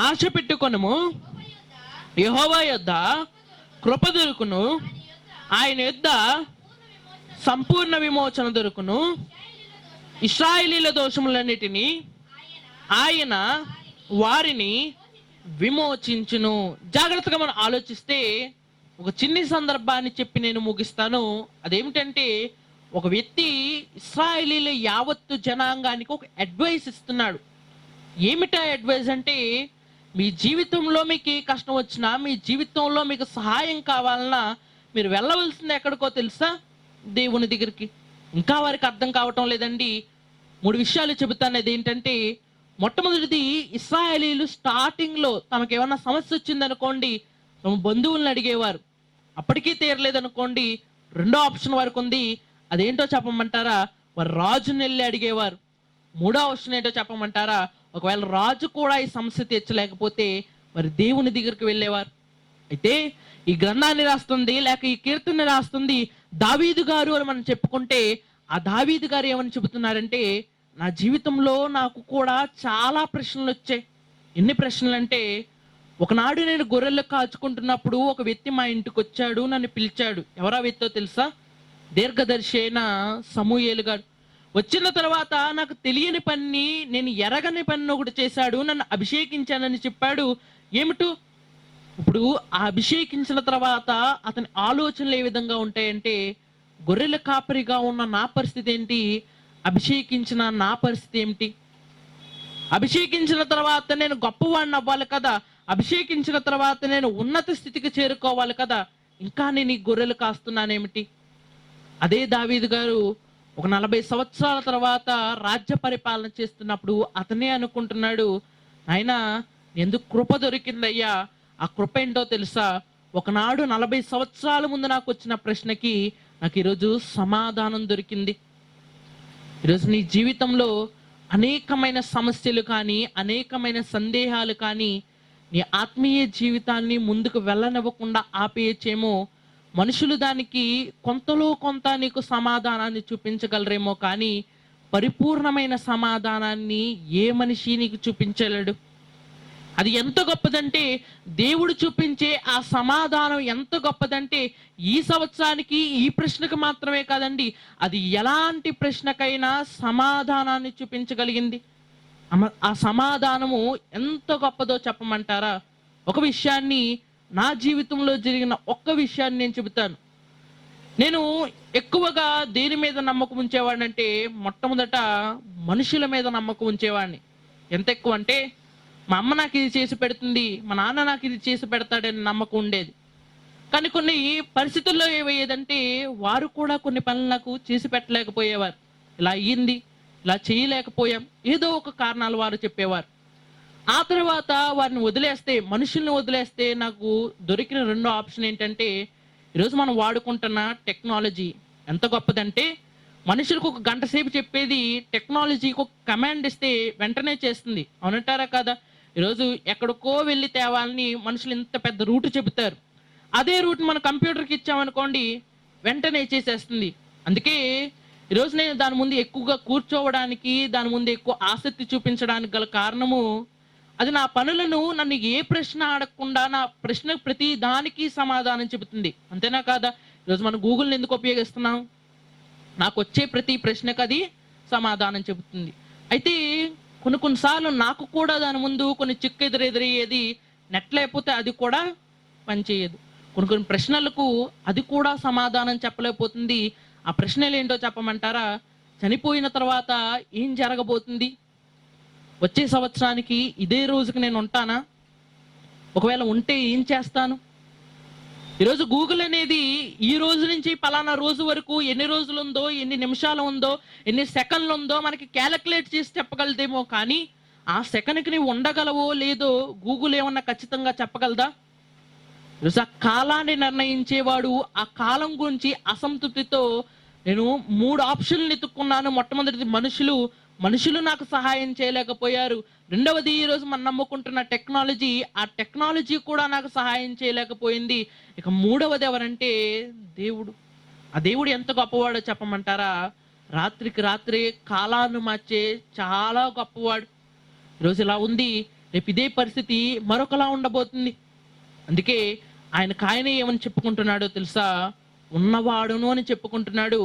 ఆశ పెట్టుకొనుము, యెహోవా యొద్ద కృప దొరుకును, ఆయన యొద్ద సంపూర్ణ విమోచన దొరుకును. ఇశ్రాయేలీల దోషములన్నిటినీ ఆయన వారిని విమోచించును. జాగ్రత్తగా మనం ఆలోచిస్తే ఒక చిన్ని సందర్భాన్ని చెప్పి నేను ముగిస్తాను. అదేమిటంటే ఒక వ్యక్తి ఇశ్రాయేలీల యావత్తు జనాంగానికి ఒక అడ్వైస్ ఇస్తున్నాడు. ఏమిటా అడ్వైస్ అంటే మీ జీవితంలో మీకు ఏ కష్టం వచ్చినా, మీ జీవితంలో మీకు సహాయం కావాలన్నా మీరు వెళ్ళవలసింది ఎక్కడికో తెలుసా? దేవుని దగ్గరికి. ఇంకా వారికి అర్థం కావటం లేదండి. 3 విషయాలు చెబుతాను. అదేంటంటే మొట్టమొదటిది, ఇశ్రాయేలీలు స్టార్టింగ్లో తమకు ఏమన్నా సమస్య వచ్చిందనుకోండి తమ బంధువులను అడిగేవారు. అప్పటికీ తీరలేదనుకోండి, రెండో ఆప్షన్ వారికి ఉంది. అదేంటో చెప్పమంటారా? వారు రాజుని వెళ్ళి అడిగేవారు. 3వ ఆప్షన్ ఏంటో చెప్పమంటారా? ఒకవేళ రాజు కూడా ఈ సమస్య తీర్చలేకపోతే మరి దేవుని దగ్గరికి వెళ్ళేవారు. అయితే ఈ గ్రంథాన్ని రాస్తుంది లేక ఈ కీర్తన రాస్తుంది దావీదు గారు అని మనం చెప్పుకుంటే, ఆ దావీదు గారు ఏమని చెబుతున్నారంటే, నా జీవితంలో నాకు కూడా చాలా ప్రశ్నలు వచ్చాయి. ఎన్ని ప్రశ్నలు అంటే, ఒకనాడు నేను గొర్రెలు కాచుకుంటున్నప్పుడు ఒక వ్యక్తి మా ఇంటికి వచ్చాడు, నన్ను పిలిచాడు. ఎవరా వ్యక్తో తెలుసా? దీర్ఘదర్శి అయిన సమూయేలు గారు. వచ్చిన తర్వాత నాకు తెలియని పని, నేను ఎరగని పని ఒకటి చేశాడు, నన్ను అభిషేకించానని చెప్పాడు. ఏమిటో ఇప్పుడు ఆ అభిషేకించిన తర్వాత అతని ఆలోచనలు ఏ విధంగా ఉంటాయంటే, గొర్రెల కాపరిగా ఉన్న నా పరిస్థితి ఏంటి, అభిషేకించిన నా పరిస్థితి ఏమిటి? అభిషేకించిన తర్వాత నేను గొప్పవాడిని అవ్వాలి కదా, అభిషేకించిన తర్వాత నేను ఉన్నత స్థితికి చేరుకోవాలి కదా, ఇంకా నేను ఈ గొర్రెలు కాస్తున్నానేమిటి? అదే దావీదు గారు ఒక 40 సంవత్సరాల తర్వాత రాజ్య పరిపాలన చేస్తున్నప్పుడు అతనే అనుకుంటున్నాడు, ఆయన ఎందుకు కృప దొరికిందయ్యా. ఆ కృప ఏంటో తెలుసా? ఒకనాడు 40 సంవత్సరాల ముందు నాకు వచ్చిన ప్రశ్నకి నాకు ఈరోజు సమాధానం దొరికింది. ఈరోజు నీ జీవితంలో అనేకమైన సమస్యలు కానీ, అనేకమైన సందేహాలు కానీ నీ ఆత్మీయ జీవితాన్ని ముందుకు వెళ్ళనివ్వకుండా ఆపేయచ్చేమో. మనుషులు దానికి కొంతలో కొంత నీకు సమాధానాన్ని చూపించగలరేమో కానీ పరిపూర్ణమైన సమాధానాన్ని ఏ మనిషి నీకు చూపించలేడు. అది ఎంత గొప్పదంటే, దేవుడు చూపించే ఆ సమాధానం ఎంత గొప్పదంటే ఈ సంవత్సరానికి ఈ ప్రశ్నకు మాత్రమే కాదండి, అది ఎలాంటి ప్రశ్నకైనా సమాధానాన్ని చూపించగలిగింది. ఆ సమాధానము ఎంత గొప్పదో చెప్పమంటారా? ఒక విషయాన్ని, నా జీవితంలో జరిగిన ఒక్క విషయాన్ని నేను చెబుతాను. నేను ఎక్కువగా దేని మీద నమ్మకం ఉంచేవాడినంటే, మొట్టమొదట మనుషుల మీద నమ్మకం ఉంచేవాడిని. ఎంత ఎక్కువ అంటే, మా అమ్మ నాకు ఇది చేసి పెడుతుంది, మా నాన్న నాకు ఇది చేసి పెడతాడని నమ్మకం ఉండేది. కానీ కొన్ని పరిస్థితుల్లో ఏమయ్యేదంటే, వారు కూడా కొన్ని పనులు నాకు చేసి పెట్టలేకపోయేవారు. ఇలా అయ్యింది, ఇలా చేయలేకపోయాం, ఏదో ఒక కారణాలు వారు చెప్పేవారు. ఆ తర్వాత వారిని వదిలేస్తే, మనుషుల్ని వదిలేస్తే నాకు దొరికిన రెండో ఆప్షన్ ఏంటంటే, ఈరోజు మనం వాడుకుంటున్న టెక్నాలజీ ఎంత గొప్పదంటే, మనుషులకు ఒక గంట సేపు చెప్పేది టెక్నాలజీకి ఒక కమాండ్ ఇస్తే వెంటనే చేస్తుంది. అవునంటారా కదా? ఈరోజు ఎక్కడికో వెళ్ళి తేవాలని మనుషులు ఇంత పెద్ద రూట్ చెబుతారు. అదే రూట్ మన కంప్యూటర్కి ఇచ్చామనుకోండి, వెంటనే చేసేస్తుంది. అందుకే ఈరోజు నేను దాని ముందు ఎక్కువగా కూర్చోవడానికి, దాని ముందు ఎక్కువ ఆసక్తి చూపించడానికి గల కారణము, అది నా పనులను నన్ను ఏ ప్రశ్న అడగకుండా నా ప్రశ్న ప్రతి దానికి సమాధానం చెబుతుంది. అంతేనా కాదా? ఈరోజు మనం గూగుల్ని ఎందుకు ఉపయోగిస్తున్నాం? నాకు వచ్చే ప్రతి ప్రశ్నకు అది సమాధానం చెబుతుంది. అయితే కొన్నిసార్లు నాకు కూడా దాని ముందు కొన్ని చిక్కు ఎదురయ్యేది. నెట్ లేకపోతే అది కూడా పనిచేయదు. కొన్ని ప్రశ్నలకు అది కూడా సమాధానం చెప్పలేకపోతుంది. ఆ ప్రశ్నలు ఏంటో చెప్పమంటారా? చనిపోయిన తర్వాత ఏం జరగబోతుంది? వచ్చే సంవత్సరానికి ఇదే రోజుకి నేను ఉంటానా? ఒకవేళ ఉంటే ఏం చేస్తాను? ఈరోజు గూగుల్ అనేది ఈ రోజు నుంచి పలానా రోజు వరకు ఎన్ని రోజులు ఉందో, ఎన్ని నిమిషాలు ఉందో, ఎన్ని సెకండ్లు ఉందో మనకి క్యాలిక్యులేట్ చేసి చెప్పగలదేమో, కానీ ఆ సెకండ్కి నీవు ఉండగలవో లేదో గూగుల్ ఏమన్నా ఖచ్చితంగా చెప్పగలదా? ఈరోజు ఆ కాలాన్ని నిర్ణయించేవాడు ఆ కాలం గురించి అసంతృప్తితో నేను 3 ఆప్షన్లు ఎత్తుక్కున్నాను. మొట్టమొదటిది మనుషులు నాకు సహాయం చేయలేకపోయారు. రెండవది ఈరోజు మనం నమ్ముకుంటున్న టెక్నాలజీ, ఆ టెక్నాలజీ కూడా నాకు సహాయం చేయలేకపోయింది. ఇక మూడవది ఎవరంటే దేవుడు. ఆ దేవుడు ఎంత గొప్పవాడో చెప్పమంటారా? రాత్రికి రాత్రే కాలాన్ని మార్చే చాలా గొప్పవాడు. ఈరోజు ఇలా ఉంది, రేపు ఇదే పరిస్థితి మరొకలా ఉండబోతుంది. అందుకే ఆయనకాయనే ఏమని చెప్పుకుంటున్నాడో తెలుసా? ఉన్నవాడును అని చెప్పుకుంటున్నాడు.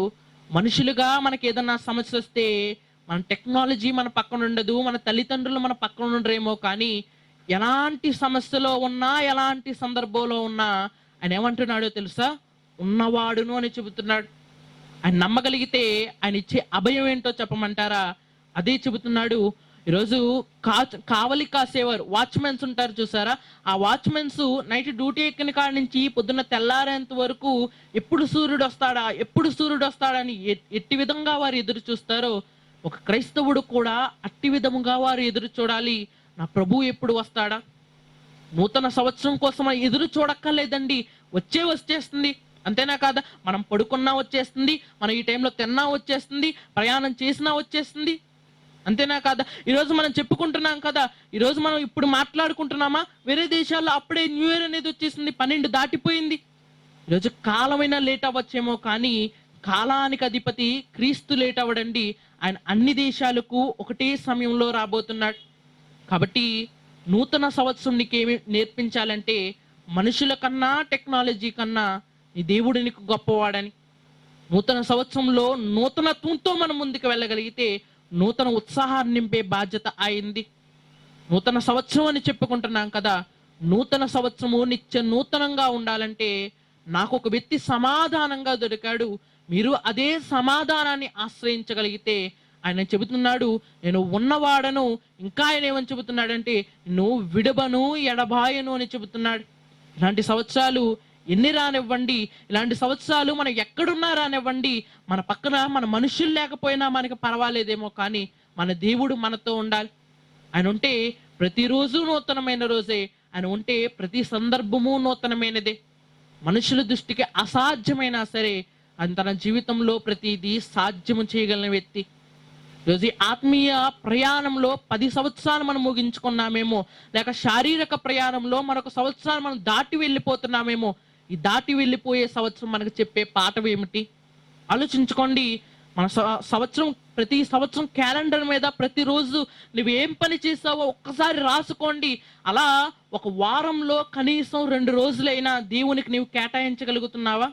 మనుషులుగా మనకి ఏదన్నా సమస్య వస్తే మన టెక్నాలజీ మన పక్కన ఉండదు, మన తల్లిదండ్రులు మన పక్కన ఉండరేమో, కానీ ఎలాంటి సమస్యలో ఉన్నా, ఎలాంటి సందర్భంలో ఉన్నా ఆయన ఏమంటున్నాడో తెలుసా? ఉన్నవాడును అని చెబుతున్నాడు. ఆయన నమ్మగలిగితే ఆయన ఇచ్చే అభయం ఏంటో చెప్పమంటారా? అదే చెబుతున్నాడు. ఈరోజు కావలి కాసేవారు, వాచ్మెన్స్ ఉంటారు చూసారా? ఆ వాచ్మెన్స్ నైట్ డ్యూటీ ఎక్కిన కాడ నుంచి పొద్దున్న తెల్లారేంత వరకు ఎప్పుడు సూర్యుడు వస్తాడా అని ఎట్టి విధంగా వారు ఎదురు చూస్తారో, ఒక క్రైస్తవుడు కూడా అట్టి విధముగా వారు ఎదురు చూడాలి. నా ప్రభు ఎప్పుడు వస్తాడా? నూతన సంవత్సరం కోసం ఎదురు చూడక్కర్లేదండి, వచ్చేస్తుంది. అంతేనా కాదా? మనం పడుకున్నా వచ్చేస్తుంది, మనం ఈ టైంలో తిన్నా వచ్చేస్తుంది, ప్రయాణం చేసినా వచ్చేస్తుంది. అంతేనా కాదా? ఈరోజు మనం చెప్పుకుంటున్నాం కదా, ఈరోజు మనం ఇప్పుడు మాట్లాడుకుంటున్నామా? వేరే దేశాల్లో అప్పుడే న్యూ ఇయర్ అనేది వచ్చేసింది, 12 దాటిపోయింది. ఈరోజు కాలమైనా లేట్ అవ్వచ్చేమో, కానీ కాలానికి అధిపతి క్రీస్తు లేట్ అవ్వడండి. ఆయన అన్ని దేశాలకు ఒకటే సమయంలో రాబోతున్నాడు. కాబట్టి నూతన సంవత్సరం నీకేమి నేర్పించాలంటే, మనుషుల కన్నా టెక్నాలజీ కన్నా నీ దేవుడు నీకు గొప్పవాడని. నూతన సంవత్సరంలో నూతనత్వంతో మనం ముందుకు వెళ్ళగలిగితే నూతన ఉత్సాహాన్ని నింపే బాధ్యత అయింది. నూతన సంవత్సరం అని చెప్పుకుంటున్నాం కదా, నూతన సంవత్సరము నిత్య నూతనంగా ఉండాలంటే నాకు ఒక వ్యక్తి సమాధానంగా దొరికాడు. మీరు అదే సమాధానాన్ని ఆశ్రయించగలిగితే, ఆయన చెబుతున్నాడు నేను ఉన్నవాడను. ఇంకా ఆయన ఏమని చెబుతున్నాడంటే, నువ్వు విడబను ఎడబాయను అని చెబుతున్నాడు. ఇలాంటి సంవత్సరాలు ఎన్ని రానివ్వండి, ఇలాంటి సంవత్సరాలు మనం ఎక్కడున్నా రానివ్వండి, మన పక్కన మన మనుషులు లేకపోయినా మనకి పర్వాలేదేమో, కానీ మన దేవుడు మనతో ఉండాలి. ఆయన ఉంటే ప్రతిరోజు నూతనమైన రోజే, ఆయన ఉంటే ప్రతి సందర్భము నూతనమైనదే. మనుషుల దృష్టికి అసాధ్యమైనా సరే ఆయన తన జీవితంలో ప్రతిదీ సాధ్యము చేయగలిగిన వ్యక్తి. ఈరోజు ఈ ఆత్మీయ ప్రయాణంలో 10 సంవత్సరాలు మనం ముగించుకున్నామేమో, లేక శారీరక ప్రయాణంలో మరొక సంవత్సరాలు మనం దాటి వెళ్ళిపోతున్నామేమో. ఈ దాటి వెళ్ళిపోయే సంవత్సరం మనకు చెప్పే పాఠం ఏమిటి? ఆలోచించుకోండి. మన సంవత్సరం, ప్రతి సంవత్సరం క్యాలెండర్ మీద ప్రతిరోజు నువ్వు ఏం పని చేసావో ఒక్కసారి రాసుకోండి. అలా ఒక వారంలో కనీసం 2 రోజులైనా దేవునికి నీవు కేటాయించగలుగుతున్నావా?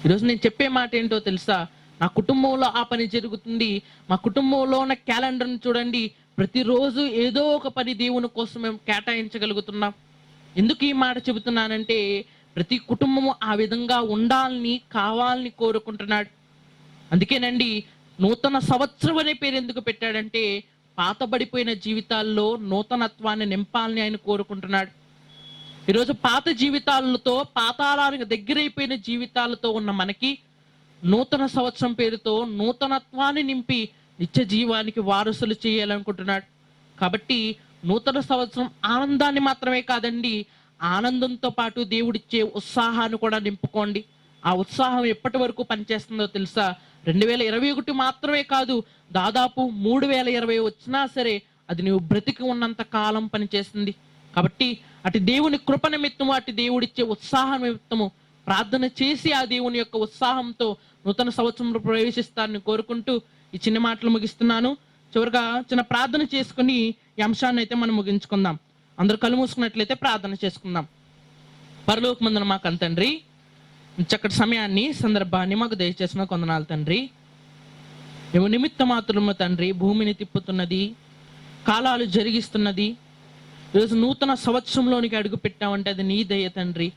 ఈరోజు నేను చెప్పే మాట ఏంటో తెలుసా? నా కుటుంబంలో ఆ పని జరుగుతుంది. మా కుటుంబంలో ఉన్న క్యాలెండర్ని చూడండి, ప్రతిరోజు ఏదో ఒక పని దేవుని కోసం మేము కేటాయించగలుగుతున్నాం. ఎందుకు ఈ మాట చెబుతున్నానంటే, ప్రతి కుటుంబము ఆ విధంగా ఉండాలని, కావాలని కోరుకుంటున్నాడు. అందుకేనండి నూతన సంవత్సరం అనే పేరు ఎందుకు పెట్టాడంటే, పాతబడిపోయిన జీవితాల్లో నూతనత్వాన్ని నింపాలని ఆయన కోరుకుంటున్నాడు. ఈరోజు పాత జీవితాలతో, పాతాళానికి దగ్గరైపోయిన జీవితాలతో ఉన్న మనకి నూతన సంవత్సరం పేరుతో నూతనత్వాన్ని నింపి నిత్య జీవానికి వారసులు చేయాలనుకుంటున్నాడు. కాబట్టి నూతన సంవత్సరం ఆనందాన్ని మాత్రమే కాదండి, ఆనందంతో పాటు దేవుడిచ్చే ఉత్సాహాన్ని కూడా నింపుకోండి. ఆ ఉత్సాహం ఎప్పటి వరకు పనిచేస్తుందో తెలుసా? 2021 మాత్రమే కాదు, దాదాపు 3020 వచ్చినా సరే అది నువ్వు బ్రతికి ఉన్నంత కాలం పనిచేస్తుంది. కాబట్టి అటు దేవుని కృప నిమిత్తము, అటు దేవుడిచ్చే ఉత్సాహం నిమిత్తము ప్రార్థన చేసి ఆ దేవుని యొక్క ఉత్సాహంతో నూతన సంవత్సరంలో ప్రవేశిస్తారని కోరుకుంటూ ఈ చిన్న మాటలు ముగిస్తున్నాను. చివరిగా చిన్న ప్రార్థన చేసుకుని ఈ అంశాన్ని అయితే మనం ముగించుకుందాం. అందరూ కళ్ళు మూసుకున్నట్లయితే ప్రార్థన చేసుకుందాం. పరలోకమందున మా కన్న తండ్రి, చక్కటి సమయాన్ని, సందర్భాన్ని మాకు దయచేసిన కొందనాలు తండ్రి. మేము నిమిత్త మాత్రము తండ్రి భూమిని తిప్పుతున్నది, కాలాలు జరిగిస్తున్నది. ఈరోజు నూతన సంవత్సరంలోనికి అడుగు పెట్టామంటే అది నీ దయ తండ్రి.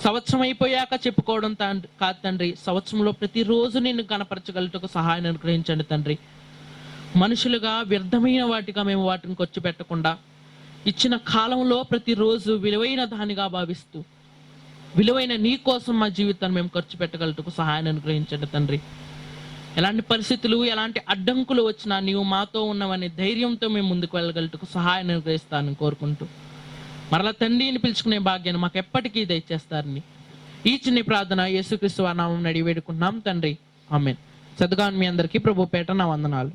సంవత్సరం అయిపోయాక చెప్పుకోవడం కాదు తండ్రి, సంవత్సరంలో ప్రతిరోజు నిన్ను కనపరచగలుగుటకు సహాయాన్ని అనుగ్రహించండి తండ్రి. మనుషులుగా వ్యర్థమైన వాటిగా మేము వాటిని ఖర్చు పెట్టకుండా, ఇచ్చిన కాలంలో ప్రతిరోజు విలువైన దానిగా భావిస్తూ, విలువైన నీ కోసం మా జీవితాన్ని మేము ఖర్చు పెట్టగలుగుటకు సహాయాన్ని అనుగ్రహించండి తండ్రి. ఎలాంటి పరిస్థితులు, ఎలాంటి అడ్డంకులు వచ్చినా నీవు మాతో ఉన్నవనే ధైర్యంతో మేము ముందుకు వెళ్ళగలుగుటకు సహాయాన్ని అనుగ్రహిస్తానని కోరుకుంటూ, మరలా తండ్రిని పిలుచుకునే భాగ్యాన్ని మాకు ఎప్పటికీ దయచేస్తారని ఈ చిన్న ప్రార్థన యేసుక్రీస్తు నామమున అడిగి వేడుకుంటున్నాం తండ్రి. ఆమేన్. చదువుగా మీ అందరికీ ప్రభు పేట నా వందనాలు.